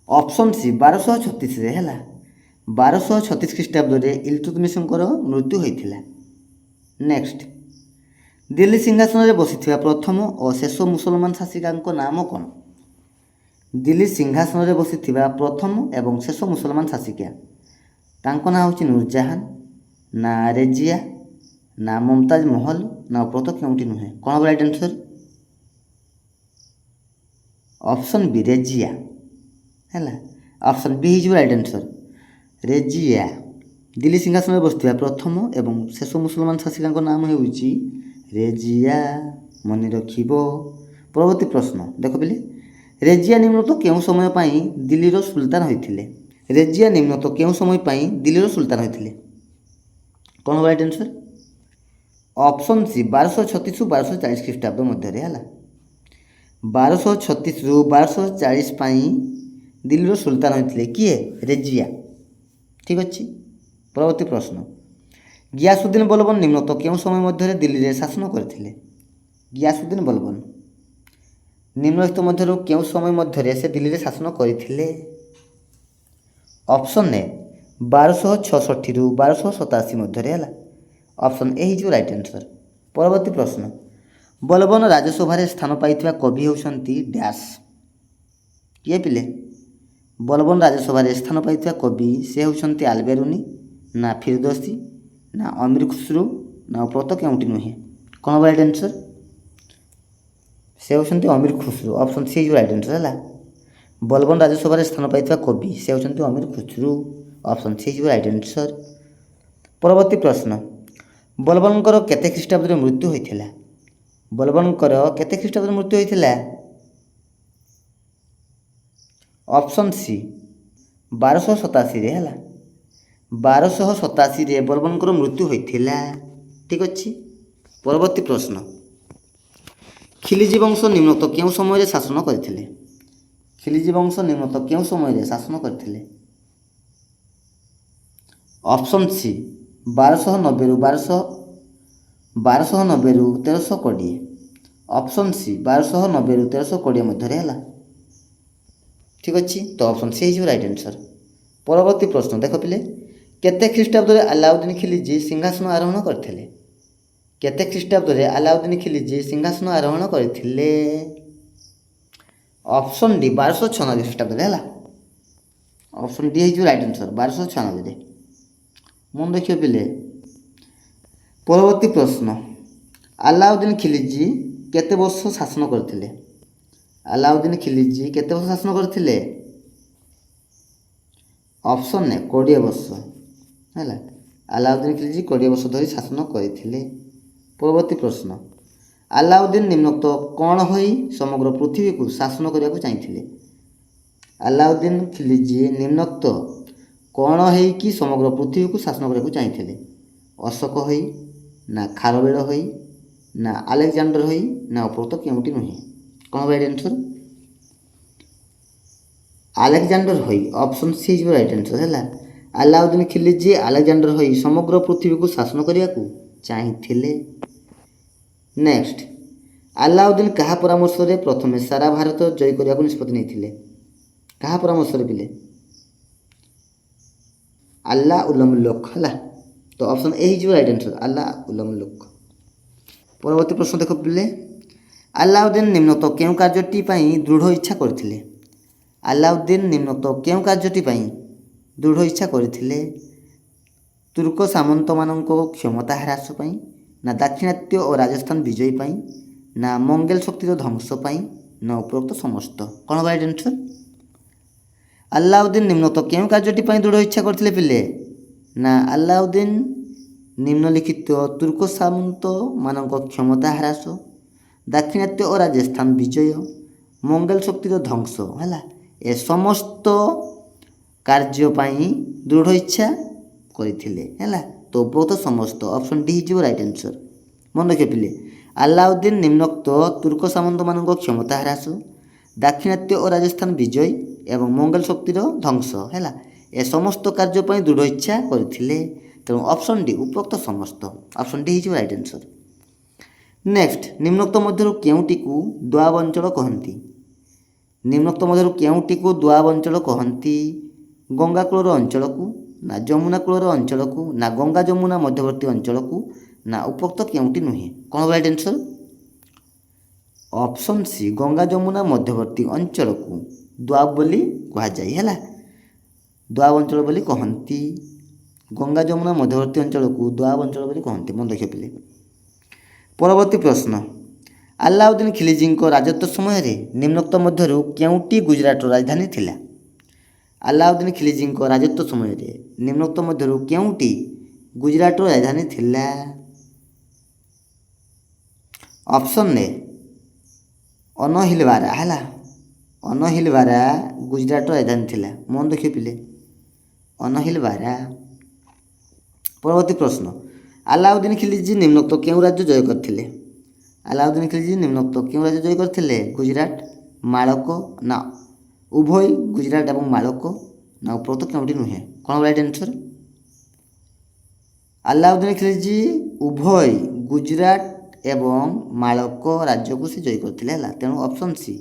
ଅପସନ୍ ସି 1236ରେ ହେଲା। 1236 ଖ୍ରୀଷ୍ଟାବ୍ଦରେ ଇଲତୁତମିଶଙ୍କର ମୃତ୍ୟୁ ହୋଇଥିଲା। ନେକ୍ସଟ, ଦିଲ୍ଲୀ ସିଂହାସନରେ ବସିଥିବା ପ୍ରଥମ ଓ ଶେଷ ମୁସଲମାନ ଶାସିକାଙ୍କ ନାମ କ'ଣ? ଦିଲ୍ଲୀ ସିଂହାସନରେ ବସିଥିବା ପ୍ରଥମ ଏବଂ ଶେଷ ମୁସଲମାନ ଶାସିକା, ତାଙ୍କ ନାଁ ହେଉଛି ନୁରଜାହାନ, ନା ରେଜିଆ, ନା ମମତାଜ ମହଲ, ନା ଉପରୋକ୍ତ କେଉଁଟି ନୁହେଁ? କ'ଣ right answer? Option B Razia ହେଲା। ଅପସନ୍ ବି ହେଇଯିବ ରାଇଟ୍ ଆନ୍ସର୍, ରେଜିଆ। ଦିଲ୍ଲୀ ସିଂହାସନରେ ବସିଥିବା ପ୍ରଥମ ଏବଂ ଶେଷ ମୁସଲମାନ ଶାସିକାଙ୍କ ନାମ ହେଉଛି ରେଜିଆ। ମନେ ରଖିବ। ପରବର୍ତ୍ତୀ ପ୍ରଶ୍ନ ଦେଖ ପିଲେ, ରେଜିଆ ନିମ୍ନୋକ୍ତ କେଉଁ ସମୟ ପାଇଁ ଦିଲ୍ଲୀର ସୁଲତାନ ହୋଇଥିଲେ? ରେଜିଆ ନିମ୍ନୋକ୍ତ କେଉଁ ସମୟ ପାଇଁ ଦିଲ୍ଲୀର ସୁଲତାନ ହୋଇଥିଲେ? କ'ଣ ରାଇଟ୍ ଆନ୍ସର୍? ଅପସନ୍ ସି 1236ରୁ 1240 ଖ୍ରୀଷ୍ଟାବ୍ଦ ମଧ୍ୟରେ ହେଲା। 1236ରୁ 1240 ପାଇଁ ଦିଲ୍ଲୀର ସୁଲତାନ ହୋଇଥିଲେ କିଏ? ରେଜିଆ। ଠିକ୍ ଅଛି। ପରବର୍ତ୍ତୀ ପ୍ରଶ୍ନ, ଗିୟାସୁଦ୍ଦିନ ବଲବନ ନିମ୍ନୋକ୍ତ କେଉଁ ସମୟ ମଧ୍ୟରେ ଦିଲ୍ଲୀରେ ଶାସନ କରିଥିଲେ? ଗିୟାସୁଦ୍ଦିନ ବଲବନ ନିମ୍ନଲିଖିତ ମଧ୍ୟରୁ କେଉଁ ସମୟ ମଧ୍ୟରେ ସେ ଦିଲ୍ଲୀରେ ଶାସନ କରିଥିଲେ? ଅପସନ୍ ଏ 1266ରୁ 1287 ମଧ୍ୟରେ ହେଲା। ଅପସନ୍ ଏ ହେଇଯିବ ରାଇଟ୍ ଆନ୍ସର୍। ପରବର୍ତ୍ତୀ ପ୍ରଶ୍ନ, ବଲବନ ରାଜସଭାରେ ସ୍ଥାନ ପାଇଥିବା କବି ହେଉଛନ୍ତି ଡ୍ୟାସ୍? କିଏ ପିଲେ? ବଲବନ ରାଜସଭାରେ ସ୍ଥାନ ପାଇଥିବା କବି ସେ ହେଉଛନ୍ତି ଆଲବେରୁନି, ନା ଫିରଦୋସି, ନା ଅମୀର ଖୁସରୁ, ନା ଉପରୋକ୍ତ କେଉଁଟି ନୁହେଁ? କ'ଣ ରାଇଟ୍ ଆନ୍ସର୍? ସେ ହେଉଛନ୍ତି ଅମୀର ଖୁସରୁ। ଅପସନ୍ ସି ହେଇଯିବ ରାଇଟ୍ ଆନ୍ସର୍ ହେଲା। ବଲବନ ରାଜସଭାରେ ସ୍ଥାନ ପାଇଥିବା କବି ସେ ହେଉଛନ୍ତି ଅମୀର ଖୁସରୁ। ଅପସନ୍ ସି ହେଇଯିବ ରାଇଟ୍ ଆନ୍ସର୍। ପରବର୍ତ୍ତୀ ପ୍ରଶ୍ନ, ବଲବନଙ୍କର କେତେ ଖ୍ରୀଷ୍ଟାବ୍ଦରେ ମୃତ୍ୟୁ ହୋଇଥିଲା? ବଲବନଙ୍କର କେତେ ଖ୍ରୀଷ୍ଟାବ୍ଦରେ ମୃତ୍ୟୁ ହୋଇଥିଲା? ଅପସନ୍ ସି 1287ରେ ହେଲା। 1287 ବର୍ବନଙ୍କର ମୃତ୍ୟୁ ହୋଇଥିଲା। ଠିକ୍ ଅଛି। ପରବର୍ତ୍ତୀ ପ୍ରଶ୍ନ, ଖିଲିଜି ବଂଶ ନିମ୍ନୋକ୍ତ କେଉଁ ସମୟରେ ଶାସନ କରିଥିଲେ? ଖିଲିଜି ବଂଶ ନିମ୍ନୋକ୍ତ କେଉଁ ସମୟରେ ଶାସନ କରିଥିଲେ? ଅପସନ୍ ସି 1290ରୁ 1320। ଅପସନ୍ ସି 1290ରୁ 1320 ମଧ୍ୟରେ ହେଲା। ଠିକ୍ ଅଛି। ତ ଅପସନ୍ ସି ହେଇଯିବ ରାଇଟ୍ ଆନ୍ସର୍। ପରବର୍ତ୍ତୀ ପ୍ରଶ୍ନ ଦେଖ ପିଲେ, କେତେ ଖ୍ରୀଷ୍ଟାବ୍ଦରେ ଆଲାଉଦ୍ଦିନ ଖିଲିଜି ସିଂହାସନ ଆରୋହଣ କରିଥିଲେ? କେତେ ଖ୍ରୀଷ୍ଟାବ୍ଦରେ ଆଲାଉଦ୍ଦିନ ଖିଲିଜି ସିଂହାସନ ଆରୋହଣ କରିଥିଲେ? ଅପସନ୍ ଡି 1296 ଖ୍ରୀଷ୍ଟାବ୍ଦରେ ହେଲା। ଅପସନ୍ ଡି ହେଇଯିବ ରାଇଟ୍ ଆନ୍ସର୍ 1296ରେ। ମନେ ରଖିବ ପିଲେ। ପରବର୍ତ୍ତୀ ପ୍ରଶ୍ନ, ଆଲାଉଦ୍ଦିନ ଖିଲିଜି କେତେ ବର୍ଷ ଶାସନ କରିଥିଲେ? ଆଲାଉଦ୍ଦିନ ଖିଲିଜି କେତେ ବର୍ଷ ଶାସନ କରିଥିଲେ? ଅପସନ୍ ଏ 20 ବର୍ଷ ହେଲା। ଆଲାଉଦ୍ଦିନ ଖିଲିଜି 20 ବର୍ଷ ଧରି ଶାସନ କରିଥିଲେ। ପରବର୍ତ୍ତୀ ପ୍ରଶ୍ନ, ଆଲାଉଦ୍ଦିନ ନିମ୍ନୋକ୍ତ କ'ଣ ହୋଇ ସମଗ୍ର ପୃଥିବୀକୁ ଶାସନ କରିବାକୁ ଚାହିଁଥିଲେ? ଆଲାଉଦ୍ଦିନ ଖିଲିଜି ନିମ୍ନୋକ୍ତ କ'ଣ ହେଇକି ସମଗ୍ର ପୃଥିବୀକୁ ଶାସନ କରିବାକୁ ଚାହିଁଥିଲେ? ଅଶୋକ ହୋଇ, ନା ଖାରବେଳ ହୋଇ, ନା ଆଲେକଜାଣ୍ଡର ହୋଇ, ନା ଉପରୋକ୍ତ କେଉଁଟି ନୁହେଁ? କ'ଣ ରାଇଟ୍ ଆନ୍ସର୍? ଆଲେକଜାଣ୍ଡର ହୋଇ। ଅପସନ୍ ସି ହେଇଯିବ ରାଇଟ୍ ଆନ୍ସର୍ ହେଲା। ଆଲାଉଦ୍ଦିନ ଖିଲିଜି ଆଲେକଜାଣ୍ଡର ହୋଇ ସମଗ୍ର ପୃଥିବୀକୁ ଶାସନ କରିବାକୁ ଚାହିଁଥିଲେ। ନେକ୍ସଟ, ଆଲାଉଦ୍ଦିନ କାହା ପରାମର୍ଶରେ ପ୍ରଥମେ ସାରା ଭାରତ ଜୟ କରିବାକୁ ନିଷ୍ପତ୍ତି ନେଇଥିଲେ? କାହା ପରାମର୍ଶରେ ପିଲେ? ଆଲ୍ଲା ଉଲ୍ଲମୁଲ୍ଲକ ହେଲା। ତ ଅପସନ୍ ଏ ହେଇଯିବ ରାଇଟ୍ ଆନ୍ସର୍ ଆଲ୍ଲା ଉଲ୍ଲମୁଲ୍ଲକ। ପରବର୍ତ୍ତୀ ପ୍ରଶ୍ନ ଦେଖ ପିଲେ, ଆଲାଉଦ୍ଦିନ ନିମ୍ନୋକ୍ତ କେଉଁ କାର୍ଯ୍ୟଟି ପାଇଁ ଦୃଢ଼ ଇଚ୍ଛା କରିଥିଲେ? ଆଲାଉଦ୍ଦିନ ନିମ୍ନୋକ୍ତ କେଉଁ କାର୍ଯ୍ୟଟି ପାଇଁ ଦୃଢ଼ ଇଚ୍ଛା କରିଥିଲେ? ତୁର୍କ ସାମନ୍ତମାନଙ୍କ କ୍ଷମତା ହ୍ରାସ ପାଇଁ, ନା ଦାକ୍ଷିଣାତ୍ୟ ଓ ରାଜସ୍ଥାନ ବିଜୟ ପାଇଁ, ନା ମଙ୍ଗୋଲ ଶକ୍ତିର ଧ୍ୱଂସ ପାଇଁ, ନା ଉପରୋକ୍ତ ସମସ୍ତ? କ'ଣ ରାଇଟ୍ ଆନ୍ସର୍? ଆଲାଉଦ୍ଦିନ ନିମ୍ନୋକ୍ତ କେଉଁ କାର୍ଯ୍ୟଟି ପାଇଁ ଦୃଢ଼ ଇଚ୍ଛା କରିଥିଲେ ପିଲେ? ନା ଆଲାଉଦ୍ଦିନ ନିମ୍ନଲିଖିତ ତୁର୍କ ସାମନ୍ତମାନଙ୍କ କ୍ଷମତା ହ୍ରାସ, ଦାକ୍ଷିଣାତ୍ୟ ଓ ରାଜସ୍ଥାନ ବିଜୟ, ମଙ୍ଗୋଲ ଶକ୍ତିର ଧ୍ୱଂସ ହେଲା, ଏ ସମସ୍ତ କାର୍ଯ୍ୟ ପାଇଁ ଦୃଢ଼ ଇଚ୍ଛା କରିଥିଲେ ହେଲା। ତ ଉପରୋକ୍ତ ସମସ୍ତ ଅପସନ୍ ଡି ହେଇଯିବ ରାଇଟ୍ ଆନ୍ସର୍। ମନେ ରଖିବେ ପିଲେ, ଆଲାଉଦ୍ଦିନ ନିମ୍ନୋକ୍ତ ତୁର୍କ ସାମନ୍ତମାନଙ୍କ କ୍ଷମତା ହ୍ରାସ, ଦାକ୍ଷିଣାତ୍ୟ ଓ ରାଜସ୍ଥାନ ବିଜୟ ଏବଂ ମଙ୍ଗୋଲ ଶକ୍ତିର ଧ୍ୱଂସ ହେଲା, ଏ ସମସ୍ତ କାର୍ଯ୍ୟ ପାଇଁ ଦୃଢ଼ ଇଚ୍ଛା କରିଥିଲେ। ତେଣୁ ଅପସନ୍ ଡି ଉପରୋକ୍ତ ସମସ୍ତ। ଅପସନ୍ ଡି ହେଇଯିବ ରାଇଟ୍ ଆନ୍ସର୍। ନେକ୍ସଟ, ନିମ୍ନୋକ୍ତ ମଧ୍ୟରୁ କେଉଁଟିକୁ ଦୋଆବ ଅଞ୍ଚଳ କହନ୍ତି? ନିମ୍ନୋକ୍ତ ମଧ୍ୟରୁ କେଉଁଟିକୁ ଦୋଆବ ଅଞ୍ଚଳ କହନ୍ତି? ଗଙ୍ଗା କୂଳର ଅଞ୍ଚଳକୁ, ନା ଯମୁନା କୂଳର ଅଞ୍ଚଳକୁ, ନା ଗଙ୍ଗା ଯମୁନା ମଧ୍ୟବର୍ତ୍ତୀ ଅଞ୍ଚଳକୁ, ନା ଉପରୋକ୍ତ କେଉଁଟି ନୁହେଁ? କ'ଣ right answer? Option C Ganga Yamuna ମଧ୍ୟବର୍ତ୍ତୀ ଅଞ୍ଚଳକୁ ଦୋଆବ ବୋଲି କୁହାଯାଏ ହେଲା। ଦୋଆବ ଅଞ୍ଚଳ ବୋଲି କହନ୍ତି। ଗଙ୍ଗା ଯମୁନା ମଧ୍ୟବର୍ତ୍ତୀ ଅଞ୍ଚଳକୁ ଦୋଆବ ଅଞ୍ଚଳ ବୋଲି କହନ୍ତି। ମନେ ରଖିବେ ପିଲେ। ପରବର୍ତ୍ତୀ ପ୍ରଶ୍ନ, ଆଲାଉଦ୍ଦିନ ଖିଲିଜିଙ୍କ ରାଜତ୍ୱ ସମୟରେ ନିମ୍ନୋକ୍ତ ମଧ୍ୟରୁ କେଉଁଟି ଗୁଜରାଟର ରାଜଧାନୀ ଥିଲା? ଆଲାଉଦ୍ଦିନ ଖିଲିଜିଙ୍କ ରାଜତ୍ୱ ସମୟରେ ନିମ୍ନୋକ୍ତ ମଧ୍ୟରୁ କେଉଁଟି ଗୁଜରାଟର ରାଜଧାନୀ ଥିଲା? ଅପସନ୍ ଏ ଅନହିଲବାରା ହେଲା। ଅନହିଲବାରା ଗୁଜରାଟର ରାଜଧାନୀ ଥିଲା। ମନେ ରଖିବେ ପିଲେ, ଅନହିଲବାରା। ପରବର୍ତ୍ତୀ ପ୍ରଶ୍ନ, ଆଲାଉଦ୍ଦିନ ଖିଲିଜି ନିମ୍ନୋକ୍ତ କେଉଁ ରାଜ୍ୟ ଜୟ କରିଥିଲେ? ଆଲାଉଦ୍ଦିନ ଖିଲିଜି ନିମ୍ନୋକ୍ତ କେଉଁ ରାଜ୍ୟ ଜୟ କରିଥିଲେ? ଗୁଜରାଟ, ମାଳକ, ନା ଉଭୟ ଗୁଜରାଟ ଏବଂ ମାଳକ, ନା ଉପରୋକ୍ତ କେଉଁଟି ନୁହେଁ? କ'ଣ ରାଇଟ୍ ଆନ୍ସର୍? ଆଲାଉଦ୍ଦିନ ଖିଲିଜି ଉଭୟ ଗୁଜରାଟ ଏବଂ ମାଳକ ରାଜ୍ୟକୁ ସେ ଜୟ କରିଥିଲେ ହେଲା। ତେଣୁ ଅପସନ୍ ସି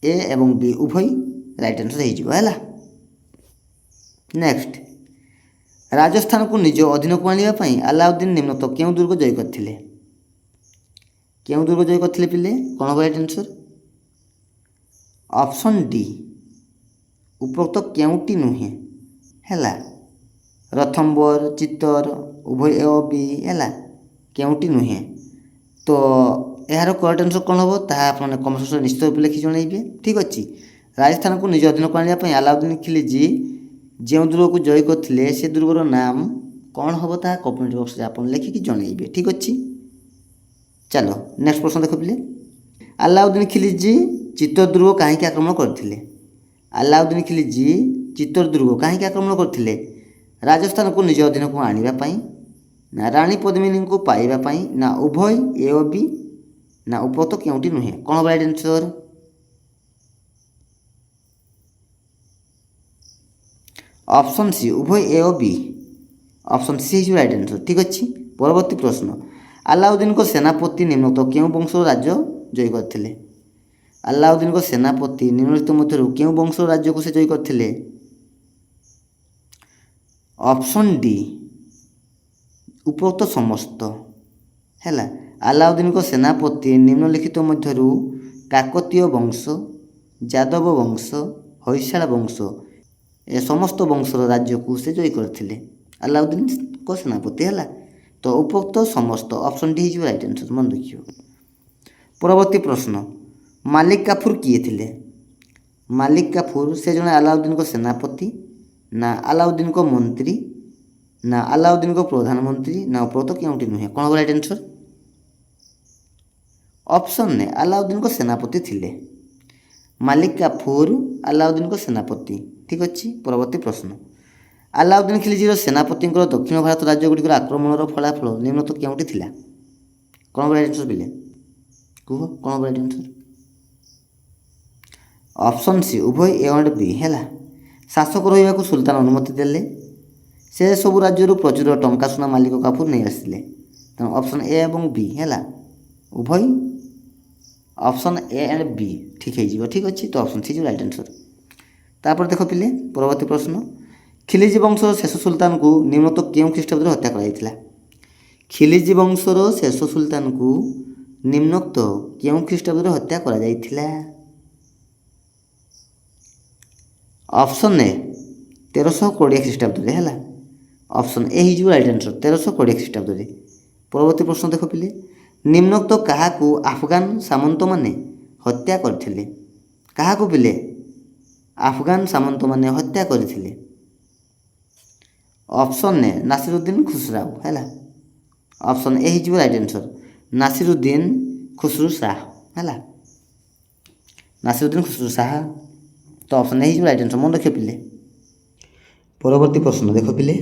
ଏ ଏବଂ ବି ଉଭୟ ରାଇଟ୍ ଆନ୍ସର୍ ହେଇଯିବ ହେଲା। ନେକ୍ସଟ, ରାଜସ୍ଥାନକୁ ନିଜ ଅଧୀନକୁ ଆଣିବା ପାଇଁ ଆଲାଉଦ୍ଦିନ ନିମ୍ନୋକ୍ତ କେଉଁ ଦୁର୍ଗ ଜୟ କରିଥିଲେ? କେଉଁ ଦୁର୍ଗ ଜୟ କରିଥିଲେ ପିଲେ? କ'ଣ ରାଇଟ୍ ଆନ୍ସର୍? ଅପସନ୍ ଡି ଉପରୋକ୍ତ କେଉଁଟି ନୁହେଁ ହେଲା। ରଥମ୍ବର, ଚିତ୍ତର, ଉଭୟ ଏ ଓ ବି ହେଲା, କେଉଁଟି ନୁହେଁ? ତ ଏହାର କରେକ୍ଟ ଆନ୍ସର୍ କ'ଣ ହେବ ତାହା ଆପଣ କମେଣ୍ଟ ସେକ୍ସନରେ ନିଶ୍ଚିତ ରୂପେ ଲେଖି ଜଣାଇବେ। ଠିକ୍ ଅଛି। ରାଜସ୍ଥାନକୁ ନିଜ ଅଧୀନକୁ ଆଣିବା ପାଇଁ ଆଲାଉଦ୍ଦିନ ଖିଲିଜି ଯେଉଁ ଦୁର୍ଗକୁ ଜୟ କରିଥିଲେ ସେ ଦୁର୍ଗର ନାମ କ'ଣ ହେବ ତାହା କମେଣ୍ଟ ବକ୍ସରେ ଆପଣ ଲେଖିକି ଜଣାଇବେ। ଠିକ୍ ଅଛି। ଚାଲ ନେକ୍ସଟ ପ୍ରଶ୍ନ ଦେଖ ପିଲେ, ଆଲାଉଦ୍ଦିନ ଖିଲିଜି ଚିତ୍ତୋର ଦୁର୍ଗ କାହିଁକି ଆକ୍ରମଣ କରିଥିଲେ? ଆଲାଉଦ୍ଦିନ ଖିଲିଜି ଚିତ୍ତୋର ଦୁର୍ଗ କାହିଁକି ଆକ୍ରମଣ କରିଥିଲେ? ରାଜସ୍ଥାନକୁ ନିଜ ଅଧୀନକୁ ଆଣିବା ପାଇଁ, ନା ରାଣୀ ପଦ୍ମିନୀଙ୍କୁ ପାଇବା ପାଇଁ, ନା ଉଭୟ ଏ ଓ ବି, ନା ଉପରୋକ୍ତ କେଉଁଟି ନୁହେଁ? କ'ଣ ହେବ ରାଇଟ୍ ଆନ୍ସର୍? ଅପସନ୍ ସି ଉଭୟ ଏ ଓ ବି। ଅପସନ୍ ସି ହେଇଯିବ ରାଇଟ୍ ଆନ୍ସର୍। ଠିକ୍ ଅଛି। ପରବର୍ତ୍ତୀ ପ୍ରଶ୍ନ, ଆଲାଉଦ୍ଦିନଙ୍କ ସେନାପତି ନିମ୍ନୋକ୍ତ କେଉଁ ବଂଶର ରାଜ୍ୟ ଜୟ କରିଥିଲେ? ଆଲାଉଦ୍ଦିନଙ୍କ ସେନାପତି ନିମ୍ନଲିଖିତ ମଧ୍ୟରୁ କେଉଁ ବଂଶର ରାଜ୍ୟକୁ ସେ ଜୟ କରିଥିଲେ? ଅପସନ୍ ଡି ଉପରୋକ୍ତ ସମସ୍ତ। ହେଲା, ଆଲାଉଦ୍ଦିନଙ୍କ ସେନାପତି ନିମ୍ନଲିଖିତ ମଧ୍ୟରୁ କାକତୀୟ ବଂଶ, ଯାଦବ ବଂଶ, ହୈଶାଳ ବଂଶ ଏ ସମସ୍ତ ବଂଶର ରାଜ୍ୟକୁ ସେ ଜୟ କରିଥିଲେ। ଆଲାଉଦ୍ଦିନଙ୍କ ସେନାପତି। ହେଲା, ତ ଉପରୋକ୍ତ ସମସ୍ତ ଅପସନ୍ ଡି ହେଇଯିବ ରାଇଟ୍ ଆନ୍ସର୍। ମନେ ରଖିବ। ପରବର୍ତ୍ତୀ ପ୍ରଶ୍ନ, ମାଲିକ କାଫୁର କିଏ ଥିଲେ? ମାଲିକ କାଫୁର ସେ ଜଣେ ଆଲାଉଦ୍ଦିନଙ୍କ ସେନାପତି, ନା ଆଲାଉଦ୍ଦିନଙ୍କ ମନ୍ତ୍ରୀ, ନା ଆଲାଉଦ୍ଦିନଙ୍କ ପ୍ରଧାନମନ୍ତ୍ରୀ, ନା ଉପରୋକ୍ତ କେଉଁଟି ନୁହେଁ? କ'ଣ ହେବ ରାଇଟ୍ ଆନ୍ସର୍? ଅପସନ୍ ଏ ଆଲାଉଦ୍ଦିନଙ୍କ ସେନାପତି ଥିଲେ। ମାଲିକ କାଫୁର ଆଲାଉଦ୍ଦିନଙ୍କ ସେନାପତି। ଠିକ୍ ଅଛି। ପରବର୍ତ୍ତୀ ପ୍ରଶ୍ନ, ଆଲାଉଦ୍ଦିନ ଖିଲଜିର ସେନାପତିଙ୍କର ଦକ୍ଷିଣ ଭାରତ ରାଜ୍ୟଗୁଡ଼ିକର ଆକ୍ରମଣର ଫଳାଫଳ ନିମ୍ନୋକ୍ତ କେଉଁଟି ଥିଲା? କ'ଣ ହେବ ରାଇଟ୍ ଆନ୍ସର୍ ପିଲେ? କୁହ, କ'ଣ ହେବ ରାଇଟ୍ ଆନ୍ସର୍? ଅପସନ୍ ସି ଉଭୟ ଏ ଆଣ୍ଡ ବି। ହେଲା, ଶାସକ ରହିବାକୁ ସୁଲତାନ ଅନୁମତି ଦେଲେ। ସେ ସବୁ ରାଜ୍ୟରୁ ପ୍ରଚୁର ଟଙ୍କା ସୁନା ମାଲିକ କାଫୁର ନେଇ ଆସିଥିଲେ। ତେଣୁ ଅପସନ୍ ଏ ଏବଂ ବି। ହେଲା, ଉଭୟ ଅପସନ୍ ଏ ଆଣ୍ଡ ବି ଠିକ୍ ହେଇଯିବ। ଠିକ୍ ଅଛି। ତ ଅପସନ୍ ସି ହେଇଯିବ ରାଇଟ୍ ଆନ୍ସର୍। ତାପରେ ଦେଖ ପିଲେ, ପରବର୍ତ୍ତୀ ପ୍ରଶ୍ନ, ଖିଲିଜି ବଂଶର ଶେଷ ସୁଲତାନଙ୍କୁ ନିମ୍ନୋକ୍ତ କେଉଁ ଖ୍ରୀଷ୍ଟାବ୍ଦରେ ହତ୍ୟା କରାଯାଇଥିଲା? ଖିଲିଜି ବଂଶର ଶେଷ ସୁଲତାନଙ୍କୁ ନିମ୍ନୋକ୍ତ କେଉଁ ଖ୍ରୀଷ୍ଟାବ୍ଦରେ ହତ୍ୟା କରାଯାଇଥିଲା? ଅପସନ୍ ଏ 1320 ଖ୍ରୀଷ୍ଟାବ୍ଦରେ। ହେଲା, ଅପସନ୍ ଏ ହେଇଯିବ ରାଇଟ୍ ଆନ୍ସର୍। 1320 ଖ୍ରୀଷ୍ଟାବ୍ଦରେ। ପରବର୍ତ୍ତୀ ପ୍ରଶ୍ନ ଦେଖ ପିଲେ, ନିମ୍ନୋକ୍ତ କାହାକୁ ଆଫଗାନ ସାମନ୍ତମାନେ ହତ୍ୟା କରିଥିଲେ? କାହାକୁ ପିଲେ ଆଫଗାନ ସାମନ୍ତମାନେ ହତ୍ୟା କରିଥିଲେ? Option A Naseeruddin Khusrau. ହେଲା, ଅପସନ୍ ଏ ହେଇଯିବ ରାଇଟ୍ ଆନ୍ସର୍। ନାସିରୁଦ୍ଦିନ ଖୁସରୁ ଶାହ। ହେଲା, ନାସିରୁଦ୍ଦିନ ଖୁସରୁ ଶାହ। ତ ଅପସନ୍ ଏ ହେଇଯିବ ରାଇଟ୍ ଆନ୍ସର୍। ମନେ ରଖିବ ପିଲେ। ପରବର୍ତ୍ତୀ ପ୍ରଶ୍ନ ଦେଖ ପିଲେ,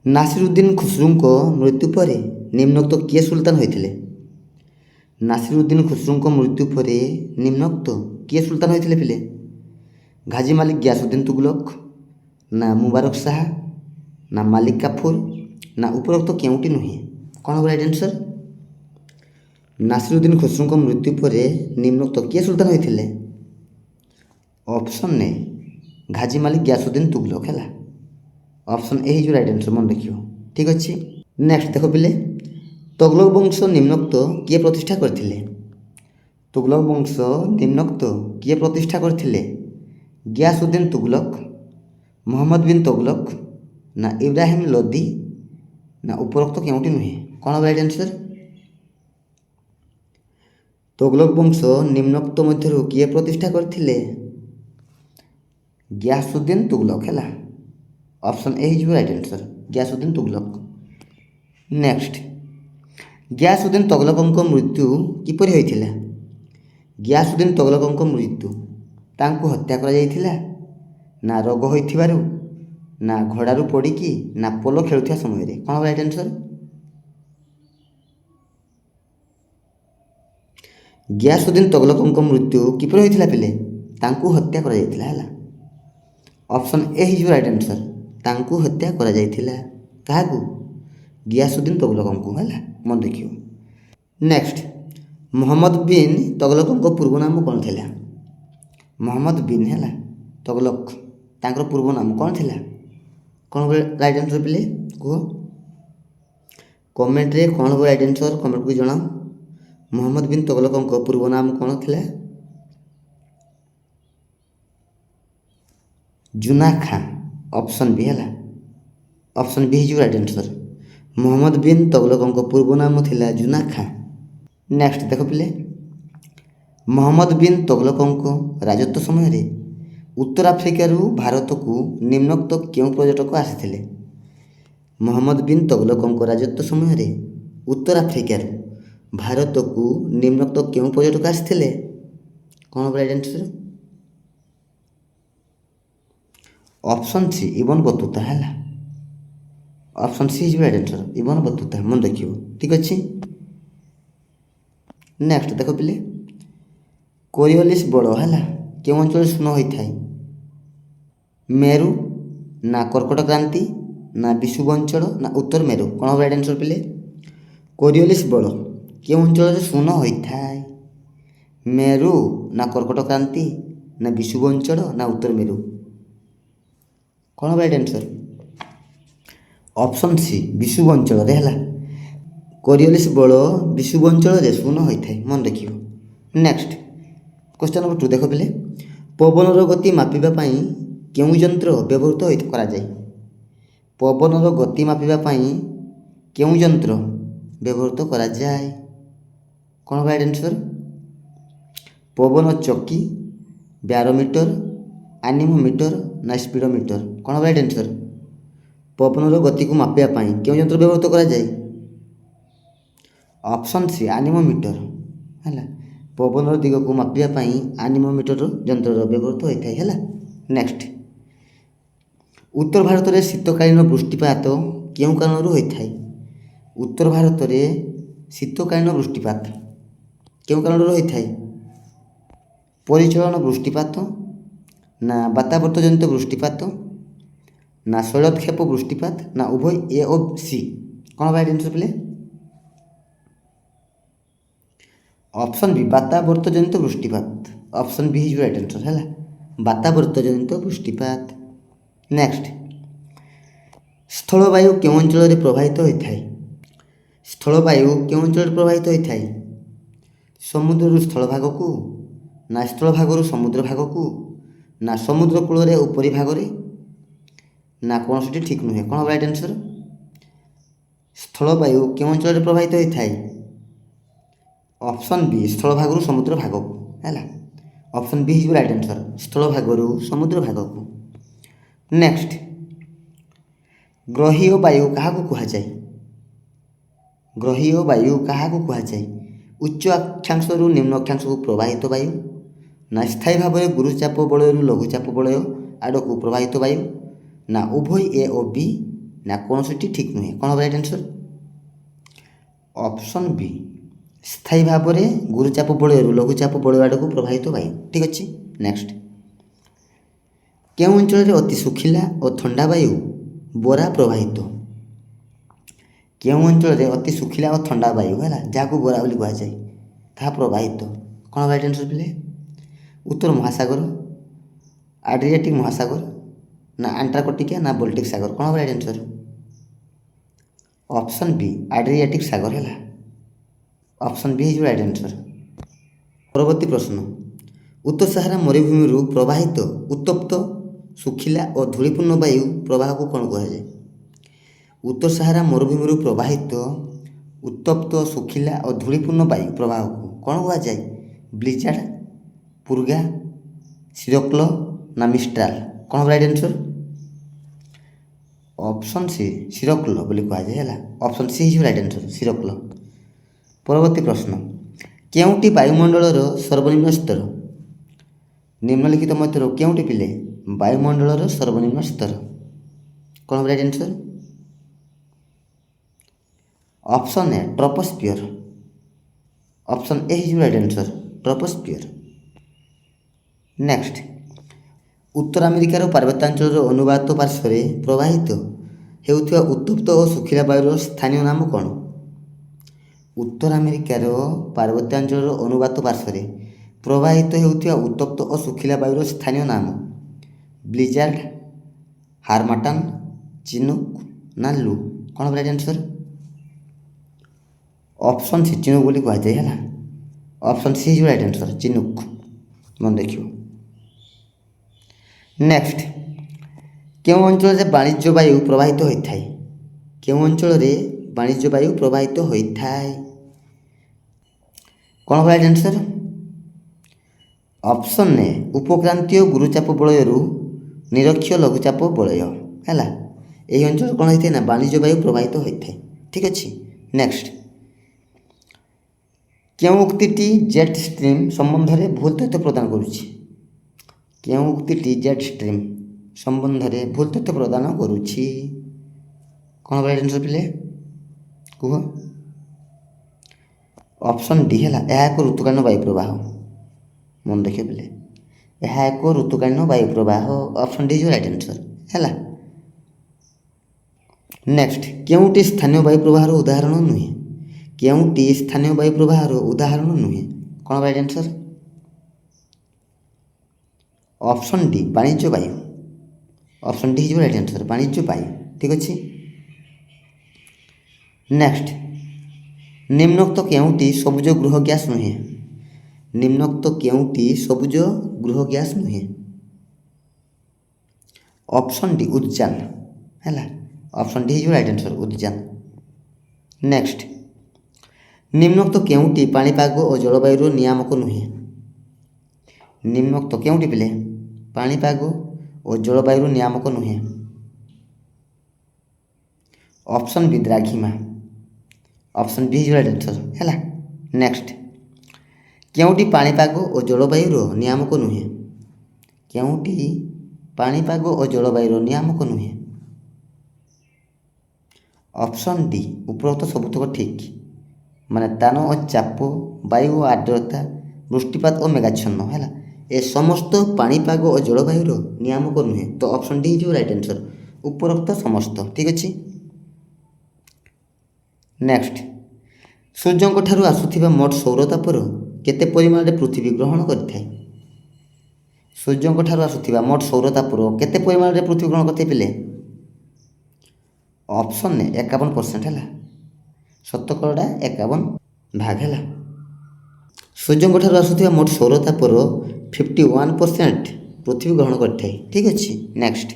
ନାସିରୁଦ୍ଦିନ ଖୁସରୁଙ୍କ ମୃତ୍ୟୁ ପରେ ନିମ୍ନୋକ୍ତ କିଏ ସୁଲତାନ ହୋଇଥିଲେ? ନାସିରୁଦ୍ଦିନ ଖୁସରୁଙ୍କ ମୃତ୍ୟୁ ପରେ ନିମ୍ନୋକ୍ତ କିଏ ସୁଲତାନ ହୋଇଥିଲେ ପିଲେ? ଘାଜି ମାଲିକ ଗିୟାସୁଦ୍ଦିନ ତୁଗଲକ, ନା ମୁବାରକ ଶାହ, ନା ମାଲିକ କାଫୁର, ନା ଉପରୋକ୍ତ କେଉଁଟି ନୁହେଁ? କ'ଣ ହେବ ରାଇଟ୍ ଆନ୍ସର୍? ନାସିରୁଦ୍ଦିନ ଖୁସରୁଙ୍କ ମୃତ୍ୟୁ ପରେ ନିମ୍ନୋକ୍ତ କିଏ ସୁଲତାନ ହୋଇଥିଲେ? ଅପସନ୍ ଏ ଘାଜି ମାଲିକ ଗିୟାସୁଦ୍ଦିନ ତୁଗଲକ। ହେଲା, ଅପସନ୍ ଏ ହେଇଯିବ ରାଇଟ୍ ଆନ୍ସର୍। ମନେ ରଖିବ। ଠିକ୍ ଅଛି। ନେକ୍ସଟ ଦେଖ ପିଲେ, ତୁଗଲକ ବଂଶ ନିମ୍ନୋକ୍ତ କିଏ ପ୍ରତିଷ୍ଠା କରିଥିଲେ? ତୁଗଲକ ବଂଶ ନିମ୍ନୋକ୍ତ କିଏ ପ୍ରତିଷ୍ଠା କରିଥିଲେ? ଗିୟାସୁଦ୍ଦିନ ତୁଗଲକ, ମହମ୍ମଦ ବିନ୍ ତୁଗଲକ, ନା ଇବ୍ରାହିମ ଲୋଦି, ନା ଉପରୋକ୍ତ କେଉଁଟି ନୁହେଁ? କ'ଣ ହେବ ରାଇଟ୍ ଆନ୍ସର୍? ତୁଗଲକ ବଂଶ ନିମ୍ନୋକ୍ତ ମଧ୍ୟରୁ କିଏ ପ୍ରତିଷ୍ଠା କରିଥିଲେ? ଗିୟାସୁଦ୍ଦିନ ତୁଗଲକ। ହେଲା, ଅପସନ୍ ଏ ହେଇଯିବ ରାଇଟ୍ ଆନ୍ସର୍। ଗିୟାସୁଦ୍ଦିନ ତୁଗଲକ। ନେକ୍ସଟ, ଗିୟାସୁଦ୍ଦିନ ତୁଗଲକଙ୍କ ମୃତ୍ୟୁ କିପରି ହୋଇଥିଲା? ଗିୟାସୁଦ୍ଦିନ ତୁଗଲକଙ୍କ ମୃତ୍ୟୁ ତାଙ୍କୁ ହତ୍ୟା କରାଯାଇଥିଲା, ନା ରୋଗ ହୋଇଥିବାରୁ, ନା ଘୋଡ଼ାରୁ ପଡ଼ିକି, ନା ପୋଲ ଖେଳୁଥିବା ସମୟରେ? କ'ଣ ହେବ ରାଇଟ୍ ଆନ୍ସର୍? ଗିୟାସୁଦ୍ଦିନ ତୁଗଲକଙ୍କ ମୃତ୍ୟୁ କିପରି ହୋଇଥିଲା ପିଲେ? ତାଙ୍କୁ ହତ୍ୟା କରାଯାଇଥିଲା। ହେଲା, ଅପସନ୍ ଏ ହେଇଯିବ ରାଇଟ୍ ଆନ୍ସର୍। ତାଙ୍କୁ ହତ୍ୟା କରାଯାଇଥିଲା। କାହାକୁ? ଗିୟାସୁଦ୍ଦିନ ତୁଗଲକଙ୍କୁ। ହେଲା, ମନେ ରଖିବ। ନେକ୍ସଟ, ମହମ୍ମଦ ବିନ୍ ତୁଗଲକଙ୍କ ପୂର୍ବ ନାମ କ'ଣ ଥିଲା? ମହମ୍ମଦ ବିନ୍ ହେଲା ତୁଗଲକ, ତାଙ୍କର ପୂର୍ବ ନାମ କ'ଣ ଥିଲା? କ'ଣ ହେବ ରାଇଟ୍ ଆନ୍ସର୍ ପିଲେ? କୁହ କମେଣ୍ଟରେ। କ'ଣ ହେବ ରାଇଟ୍ ଆନ୍ସର୍ କମେଣ୍ଟକୁ ଜଣାଅ। ମହମ୍ମଦ ବିନ୍ ତୁଗଲକଙ୍କ ପୂର୍ବ ନାମ କ'ଣ ଥିଲା? ଜୁନା ଖାଁ। Option B. ହେଲା, ଅପସନ୍ ବି ହେଇଯିବ ରାଇଟ୍ ଆନ୍ସର୍। ମହମ୍ମଦ ବିନ୍ ତୁଗଲକଙ୍କ ପୂର୍ବ ନାମ ଥିଲା ଜୁନା ଖାଁ। ନେକ୍ସଟ ଦେଖ ପିଲେ, ମହମ୍ମଦ ବିନ୍ ତୁଗଲକଙ୍କ ରାଜତ୍ୱ ସମୟରେ ଉତ୍ତର ଆଫ୍ରିକାରୁ ଭାରତକୁ ନିମ୍ନୋକ୍ତ କେଉଁ ପର୍ଯ୍ୟଟକ ଆସିଥିଲେ? ମହମ୍ମଦ ବିନ୍ ତୁଗଲକଙ୍କ ରାଜତ୍ୱ ସମୟରେ ଉତ୍ତର ଆଫ୍ରିକାରୁ ଭାରତକୁ ନିମ୍ନୋକ୍ତ କେଉଁ ପର୍ଯ୍ୟଟକ ଆସିଥିଲେ? କ'ଣ ହେବ right answer? Option C Ibn Battuta. ହେଲା, ଅପସନ୍ ସି ହେଇଯିବ ରାଇଟ୍ ଆନ୍ସର୍। ଇବନ ବତୁତା ମନେ ରଖିବ। ଠିକ୍ ଅଛି। ନେକ୍ସଟ ଦେଖ ପିଲେ, କୋରିଓଲିସ୍ ବଳ ହେଲା କେଉଁ ଅଞ୍ଚଳରେ ଶୂନ ହୋଇଥାଏ? ମେରୁ ନା କର୍କଟ କ୍ରାନ୍ତି ନା ବିଷୁବ ଅଞ୍ଚଳ ନା ଉତ୍ତର ମେରୁ? କ'ଣ ହେବ ରାଇଟ୍ ଆନ୍ସର୍ ପିଲେ? କୋରିଓଲିସ୍ ବଳ କେଉଁ ଅଞ୍ଚଳରେ ଶୂନ ହୋଇଥାଏ? ମେରୁ ନା କର୍କଟ କ୍ରାନ୍ତି ନା ବିଷୁବ ଅଞ୍ଚଳ ନା ଉତ୍ତର ମେରୁ? କ'ଣ ହେବ ରାଇଟ୍ ଆନ୍ସର୍? ଅପସନ୍ ସି ବିଷୁବ ଅଞ୍ଚଳରେ ହେଲା। କୋରିଓଲିସ୍ ବଳ ବିଷୁବ ଅଞ୍ଚଳରେ ଶୂନ ହୋଇଥାଏ ମନେ ରଖିବ। ନେକ୍ସଟ କ୍ୱେଶ୍ଚନ୍ ନମ୍ବର 2 ଦେଖ ପିଲେ, ପବନର ଗତି ମାପିବା ପାଇଁ କେଉଁ ଯନ୍ତ୍ର ବ୍ୟବହୃତ କରାଯାଏ? ପବନର ଗତି ମାପିବା ପାଇଁ କେଉଁ ଯନ୍ତ୍ର ବ୍ୟବହୃତ କରାଯାଏ? କ'ଣ ହେବ ରାଇଟ୍ ଆନ୍ସର୍? ପବନ ଚକି, ବ୍ୟାରୋମିଟର, ଆନିମୋମିଟର ନା ସ୍ପିଡୋମିଟର? କ'ଣ ହେବ ରାଇଟ୍ ଆନ୍ସର୍? ପବନର ଗତିକୁ ମାପିବା ପାଇଁ କେଉଁ ଯନ୍ତ୍ର ବ୍ୟବହୃତ କରାଯାଏ? ଅପସନ୍ ସି ଆନିମୋମିଟର ହେଲା। ପବନର ଦିଗକୁ ମାପିବା ପାଇଁ ଆନିମୋମିଟର ଯନ୍ତ୍ରର ବ୍ୟବହୃତ ହୋଇଥାଏ ହେଲା। ନେକ୍ସଟ, ଉତ୍ତର ଭାରତରେ ଶୀତକାଳୀନ ବୃଷ୍ଟିପାତ କେଉଁ କାରଣରୁ ହୋଇଥାଏ? ଉତ୍ତର ଭାରତରେ ଶୀତକାଳୀନ ବୃଷ୍ଟିପାତ କେଉଁ କାରଣରୁ ହୋଇଥାଏ? ପରିଚଳନ ବୃଷ୍ଟିପାତ ନା ବାତାବର୍ତ୍ତ ଜନିତ ବୃଷ୍ଟିପାତ ନା ଶୈଳକ୍ଷେପ ବୃଷ୍ଟିପାତ ନା ଉଭୟ ଏ ଓ ସି? କ'ଣ ହେବ ରାଇଟ୍ ଆନ୍ସର୍ ପିଲେ? ଅପସନ୍ ବି ବାତାବର୍ତ୍ତ ଜନିତ ବୃଷ୍ଟିପାତ। ଅପସନ୍ ବି ହେଇଯିବ ରାଇଟ୍ ଆନ୍ସର୍ ହେଲା। ବାତାବର୍ତ୍ତ ଜନିତ ବୃଷ୍ଟିପାତ। ନେକ୍ସଟ, ସ୍ଥଳବାୟୁ କେଉଁ ଅଞ୍ଚଳରେ ପ୍ରବାହିତ ହୋଇଥାଏ? ସ୍ଥଳବାୟୁ କେଉଁ ଅଞ୍ଚଳରେ ପ୍ରବାହିତ ହୋଇଥାଏ? ସମୁଦ୍ରରୁ ସ୍ଥଳଭାଗକୁ ନା ସ୍ଥଳଭାଗରୁ ସମୁଦ୍ର ଭାଗକୁ ନା ସମୁଦ୍ର କୂଳରେ ଉପରି ଭାଗରେ ନା କୌଣସିଟି ଠିକ୍ ନୁହେଁ? କ'ଣ ହେବ ରାଇଟ୍ ଆନ୍ସର୍? ସ୍ଥଳବାୟୁ କେଉଁ ଅଞ୍ଚଳରେ ପ୍ରବାହିତ ହୋଇଥାଏ? ଅପସନ୍ ବି ସ୍ଥଳଭାଗରୁ ସମୁଦ୍ର ଭାଗକୁ ହେଲା। ଅପସନ୍ ବି ହେଇଯିବ ରାଇଟ୍ ଆନ୍ସର୍, ସ୍ଥଳଭାଗରୁ ସମୁଦ୍ର ଭାଗକୁ। ନେକ୍ସଟ, ଗ୍ରହୀୟ ବାୟୁ କାହାକୁ କୁହାଯାଏ? ଗ୍ରହୀୟ ବାୟୁ କାହାକୁ କୁହାଯାଏ? ଉଚ୍ଚ ଅକ୍ଷାଂଶରୁ ନିମ୍ନ ଅକ୍ଷାଂଶକୁ ପ୍ରବାହିତ ବାୟୁ ନା ସ୍ଥାୟୀ ଭାବରେ ଗୁରୁଚାପ ବଳୟରୁ ଲଘୁଚାପ ବଳୟ ଆଡ଼କୁ ପ୍ରବାହିତ ବାୟୁ ନା ଉଭୟ ଏ ଓ ବି ନା କୌଣସିଟି ଠିକ୍ ନୁହେଁ? କ'ଣ ହେବ ରାଇଟ୍ ଆନ୍ସର୍? ଅପସନ୍ ବି ସ୍ଥାୟୀ ଭାବରେ ଗୁରୁଚାପ ବଳୟରୁ ଲଘୁଚାପ ବଳୟ ଆଡ଼କୁ ପ୍ରବାହିତ ବାୟୁ। ଠିକ୍ ଅଛି। ନେକ୍ସଟ, କେଉଁ ଅଞ୍ଚଳରେ ଅତି ଶୁଖିଲା ଓ ଥଣ୍ଡା ବାୟୁ ବରା ପ୍ରବାହିତ? କେଉଁ ଅଞ୍ଚଳରେ ଅତି ଶୁଖିଲା ଓ ଥଣ୍ଡା ବାୟୁ ହେଲା ଯାହାକୁ ବରା ବୋଲି କୁହାଯାଏ ତାହା ପ୍ରବାହିତ? କ'ଣ ହେବ ରାଇଟ୍ ଆନ୍ସର୍ ପିଲେ? ଉତ୍ତର ମହାସାଗର, ଆଡ୍ରିଆଟିକ୍ ମହାସାଗର ନା ଆଣ୍ଟାର୍କଟିକା ନା ବଲ୍ଟିକ୍ ସାଗର? କ'ଣ ହେବ ରାଇଟ୍ ଆନ୍ସର୍? ଅପସନ୍ ବି ଆଡ୍ରିଆଟିକ୍ ସାଗର ହେଲା। ଅପସନ୍ ବି ହେଇଯିବ ରାଇଟ୍ ଆନ୍ସର୍। ପରବର୍ତ୍ତୀ ପ୍ରଶ୍ନ, ଉତ୍ତର ସାହାରା ମରୁଭୂମିରୁ ପ୍ରବାହିତ ଉତ୍ତପ୍ତ ଶୁଖିଲା ଓ ଧୂଳିପୂର୍ଣ୍ଣ ବାୟୁ ପ୍ରବାହକୁ କ'ଣ କୁହାଯାଏ? ଉତ୍ତର ସାହାରା ମରୁଭୂମିରୁ ପ୍ରବାହିତ ଉତ୍ତପ୍ତ ଶୁଖିଲା ଓ ଧୂଳିପୂର୍ଣ୍ଣ ବାୟୁ ପ୍ରବାହକୁ କ'ଣ କୁହାଯାଏ? ବ୍ଲିଜାର୍ଡ, ପୁର୍ଗା, ସିରୋକ୍ଲ ନା ମିଷ୍ଟ୍ରାଲ? କ'ଣ ହେବ ରାଇଟ୍ ଆନ୍ସର୍? ଅପସନ୍ ସି ସିରୋକ୍ଲ ବୋଲି କୁହାଯାଏ ହେଲା। ଅପସନ୍ ସି ହେଇଯିବ ରାଇଟ୍ ଆନ୍ସର୍, ସିରୋକ୍ଲ। ପରବର୍ତ୍ତୀ ପ୍ରଶ୍ନ, କେଉଁଟି ବାୟୁମଣ୍ଡଳର ସର୍ବନିମ୍ନ ସ୍ତର? ନିମ୍ନଲିଖିତ ମଧ୍ୟରୁ କେଉଁଟି ପିଲେ ବାୟୁମଣ୍ଡଳର ସର୍ବନିମ୍ନ ସ୍ତର? କ'ଣ ହେବ right answer? Option A troposphere. Option A ହେଇଯିବ ରାଇଟ୍ ଆନ୍ସର୍, ଟ୍ରୋପୋସ୍ଫିୟର। ନେକ୍ସଟ, ଉତ୍ତର ଆମେରିକାର ପାର୍ବତ୍ୟାଞ୍ଚଳର ଅନୁବାତ ପାର୍ଶ୍ୱରେ ପ୍ରବାହିତ ହେଉଥିବା ଉତ୍ତପ୍ତ ଓ ଶୁଖିଲା ବାୟୁର ସ୍ଥାନୀୟ ନାମ କ'ଣ? ଉତ୍ତର ଆମେରିକାର ପାର୍ବତ୍ୟାଞ୍ଚଳର ଅନୁବାତ ପାର୍ଶ୍ୱରେ ପ୍ରବାହିତ ହେଉଥିବା ଉତ୍ତପ୍ତ ଓ ଶୁଖିଲା ବାୟୁର ସ୍ଥାନୀୟ ନାମ ବ୍ଲିଜାର୍ଡ, ହାର୍ମାଟାନ୍, ଚିନୁକ୍ ନା ଲୁ? କ'ଣ ହେବ right answer? Option C Chinook ବୋଲି କୁହାଯାଏ ହେଲା। ଅପସନ୍ ସି ହେଇଯିବ ରାଇଟ୍ ଆନ୍ସର୍, ଚିନୁକ୍। ମନେ ରଖିବ। ନେକ୍ସଟ, କେଉଁ ଅଞ୍ଚଳରେ ବାଣିଜ୍ୟ ବାୟୁ ପ୍ରବାହିତ ହୋଇଥାଏ? କେଉଁ ଅଞ୍ଚଳରେ ବାଣିଜ୍ୟ ବାୟୁ ପ୍ରବାହିତ ହୋଇଥାଏ? କ'ଣ ହେବ ରାଇଟ୍ ଆନ୍ସର୍? ଅପସନ୍ ଏ ଉପକ୍ରାନ୍ତୀୟ ଗୁରୁଚାପ ବଳୟରୁ ନିରକ୍ଷୀୟ ଲଘୁଚାପ ବଳୟ ହେଲା। ଏହି ଅଞ୍ଚଳରେ କ'ଣ ହୋଇଥାଏ ନା ବାଣିଜ୍ୟ ବାୟୁ ପ୍ରବାହିତ ହୋଇଥାଏ। ଠିକ୍ ଅଛି। ନେକ୍ସଟ, କେଉଁ ଉକ୍ତିଟି ଜେଟ୍ ଷ୍ଟ୍ରିମ୍ ସମ୍ବନ୍ଧରେ ଭୁଲ ତଥ୍ୟ ପ୍ରଦାନ କରୁଛି? କେଉଁ ଉକ୍ତିଟି ଜେଟ୍ ଷ୍ଟ୍ରିମ୍ ସମ୍ବନ୍ଧରେ ଭୁଲ ତଥ୍ୟ ପ୍ରଦାନ କରୁଛି? କ'ଣ ହେବ ରାଇଟ୍ ଆନ୍ସର୍ ପିଲେ କୁହ? ଅପସନ୍ ଡି ହେଲା, ଏହା ଏକ ଋତୁକାଳୀନ ବାୟୁ ପ୍ରବାହ। ମନେ ରଖିବ ପିଲେ, ଏହା ଏକ ଋତୁକାଳୀନ ବାୟୁ ପ୍ରବାହ। ଅପସନ୍ ଡି ଯିବ ରାଇଟ୍ ଆନ୍ସର୍ ହେଲା। ନେକ୍ସଟ, କେଉଁଟି ସ୍ଥାନୀୟ ବାୟୁ ପ୍ରବାହର ଉଦାହରଣ ନୁହେଁ? କେଉଁଟି ସ୍ଥାନୀୟ ବାୟୁ ପ୍ରବାହର ଉଦାହରଣ ନୁହେଁ? କ'ଣ ରାଇଟ୍ ଆନ୍ସର୍? ଅପସନ୍ ଡି ବାଣିଜ୍ୟ ବାୟୁ। ଅପସନ୍ ଡି ହେଇଯିବ ରାଇଟ୍ ଆନ୍ସର୍, ବାଣିଜ୍ୟ ବାୟୁ। ଠିକ୍ ଅଛି। ନେକ୍ସଟ, ନିମ୍ନୋକ୍ତ କେଉଁଟି ସବୁଜ ଗୃହ ଗ୍ୟାସ୍ ନୁହେଁ? ନିମ୍ନୋକ୍ତ କେଉଁଟି ସବୁଜ ଗୃହ ଗ୍ୟାସ୍ ନୁହେଁ? ଅପସନ୍ ଡି ଉଦ୍ଯାନ ହେଲା। ଅପସନ୍ ଡି ହେଇଯିବ ରାଇଟ୍ ଆନ୍ସର୍, ଉଦ୍ଯାନ। ନେକ୍ସଟ, ନିମ୍ନୋକ୍ତ କେଉଁଟି ପାଣିପାଗ ଓ ଜଳବାୟୁର ନିୟାମକ ନୁହେଁ? ନିମ୍ନୋକ୍ତ କେଉଁଟି ପିଲେ ପାଣିପାଗ ଓ ଜଳବାୟୁର ନିୟାମକ ନୁହେଁ? Option B ଦ୍ରାଘିମା। ଅପସନ୍ ବି ହେଇଯିବ ରାଇଟ୍ ଆନ୍ସର୍ ହେଲା। ନେକ୍ସଟ, କେଉଁଟି ପାଣିପାଗ ଓ ଜଳବାୟୁର ନିୟାମକ ନୁହେଁ? କେଉଁଟି ପାଣିପାଗ ଓ ଜଳବାୟୁର ନିୟାମକ ନୁହେଁ? ଅପସନ୍ ଡି ଉପରୋକ୍ତ ସବୁତକ ଠିକ୍, ମାନେ ତାନ ଓ ଚାପ, ବାୟୁ ଓ ଆର୍ଦ୍ରତା, ବୃଷ୍ଟିପାତ ଓ ମେଘାଚ୍ଛନ୍ନ ହେଲା, ଏ ସମସ୍ତ ପାଣିପାଗ ଓ ଜଳବାୟୁର ନିୟାମକ ନୁହେଁ। ତ ଅପସନ୍ ଡି ହେଇଯିବ ରାଇଟ୍ ଆନ୍ସର୍, ଉପରୋକ୍ତ ସମସ୍ତ। ଠିକ୍ ଅଛି। ନେକ୍ସଟ, ସୂର୍ଯ୍ୟଙ୍କ ଠାରୁ ଆସୁଥିବା ମୋଟ ସୌରତାପର କେତେ ପରିମାଣରେ ପୃଥିବୀ ଗ୍ରହଣ କରିଥାଏ? ସୂର୍ଯ୍ୟଙ୍କ ଠାରୁ ଆସୁଥିବା ମୋଟ ସୌରତାପର କେତେ ପରିମାଣରେ ପୃଥିବୀ ଗ୍ରହଣ କରିଥାଏ ପିଲେ? ଅପସନ୍ 51% ହେଲା। ଶତକଡ଼ା 51 ହେଲା। ସୂର୍ଯ୍ୟଙ୍କ ଠାରୁ ଆସୁଥିବା ମୋଟ ସୌରତାପର 51% ପୃଥିବୀ ଗ୍ରହଣ କରିଥାଏ। ଠିକ୍ ଅଛି। ନେକ୍ସଟ,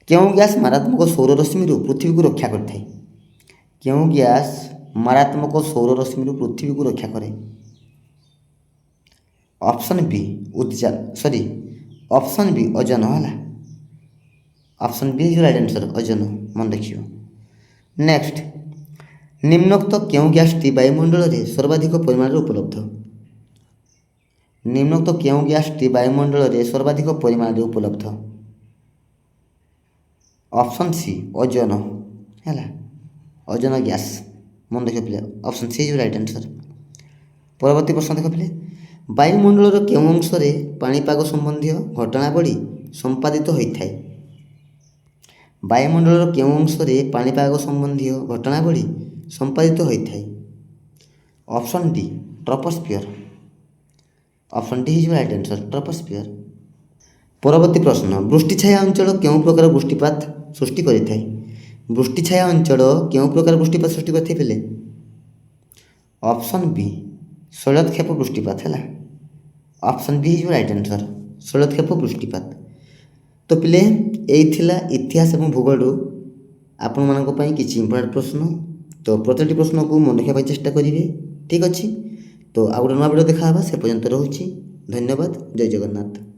କେଉଁ ଗ୍ୟାସ୍ ମାରାତ୍ମକ ସୌର ରଶ୍ମିରୁ ପୃଥିବୀକୁ ରକ୍ଷା କରିଥାଏ? କେଉଁ ଗ୍ୟାସ୍ ମାରାତ୍ମକ ସୌର ରଶ୍ମିରୁ ପୃଥିବୀକୁ ରକ୍ଷା କରେ? Option B option B ozone ହେଲା। ଅପସନ୍ ବି ହେଇଯିବ ରାଇଟ୍ ଆନ୍ସର୍, ଓଜୋନ। ମନେ ରଖିବ। ନେକ୍ସଟ, ନିମ୍ନୋକ୍ତ କେଉଁ ଗ୍ୟାସ୍ଟି ବାୟୁମଣ୍ଡଳରେ ସର୍ବାଧିକ ପରିମାଣରେ ଉପଲବ୍ଧ? ନିମ୍ନୋକ୍ତ କେଉଁ ଗ୍ୟାସ୍ଟି ବାୟୁମଣ୍ଡଳରେ ସର୍ବାଧିକ ପରିମାଣରେ ଉପଲବ୍ଧ? ଅପସନ୍ ସି ଓଜୋନ ହେଲା। Ozone gas. ମନେ ରଖିବ ପିଲେ, ଅପସନ୍ ସି ହେଇଯିବ ରାଇଟ୍ ଆନ୍ସର୍। ପରବର୍ତ୍ତୀ ପ୍ରଶ୍ନ ଦେଖ ପିଲେ, ବାୟୁମଣ୍ଡଳର କେଉଁ ଅଂଶରେ ପାଣିପାଗ ସମ୍ବନ୍ଧୀୟ ଘଟଣାବଳୀ ସମ୍ପାଦିତ ହୋଇଥାଏ? ବାୟୁମଣ୍ଡଳର କେଉଁ ଅଂଶରେ ପାଣିପାଗ ସମ୍ବନ୍ଧୀୟ ଘଟଣାବଳୀ ସମ୍ପାଦିତ ହୋଇଥାଏ? Option D troposphere. Option D ହେଇଯିବ ରାଇଟ୍ ଆନ୍ସର୍, ଟ୍ରୋପୋସ୍ଫିୟର। ପରବର୍ତ୍ତୀ ପ୍ରଶ୍ନ, ବୃଷ୍ଟିଛାୟା ଅଞ୍ଚଳ କେଉଁ ପ୍ରକାର ବୃଷ୍ଟିପାତ ସୃଷ୍ଟି କରିଥାଏ? ବୃଷ୍ଟିଛାୟା ଅଞ୍ଚଳ କେଉଁ ପ୍ରକାର ବୃଷ୍ଟିପାତ ସୃଷ୍ଟି କରିଥାଏ ପିଲେ? ଅପସନ୍ ବି ଶୈଳକ୍ଷେପ ବୃଷ୍ଟିପାତ ହେଲା। ଅପସନ୍ ବି ହେଇଯିବ ରାଇଟ୍ ଆନ୍ସର୍, ଶୈଳକ୍ଷେପ ବୃଷ୍ଟିପାତ। ତ ପିଲେ ଏଇ ଥିଲା ଇତିହାସ ଏବଂ ଭୂଗୋଳରୁ ଆପଣମାନଙ୍କ ପାଇଁ କିଛି ଇମ୍ପୋର୍ଟାଣ୍ଟ ପ୍ରଶ୍ନ। ତ ପ୍ରତିଟି ପ୍ରଶ୍ନକୁ ମନେ ରଖିବା ପାଇଁ ଚେଷ୍ଟା କରିବେ। ଠିକ୍ ଅଛି। ତ ଆଉ ଗୋଟେ ନୂଆ ଭିଡ଼ିଓ ଦେଖା ହେବା। ସେ ପର୍ଯ୍ୟନ୍ତ ରହୁଛି। ଧନ୍ୟବାଦ। ଜୟ ଜଗନ୍ନାଥ।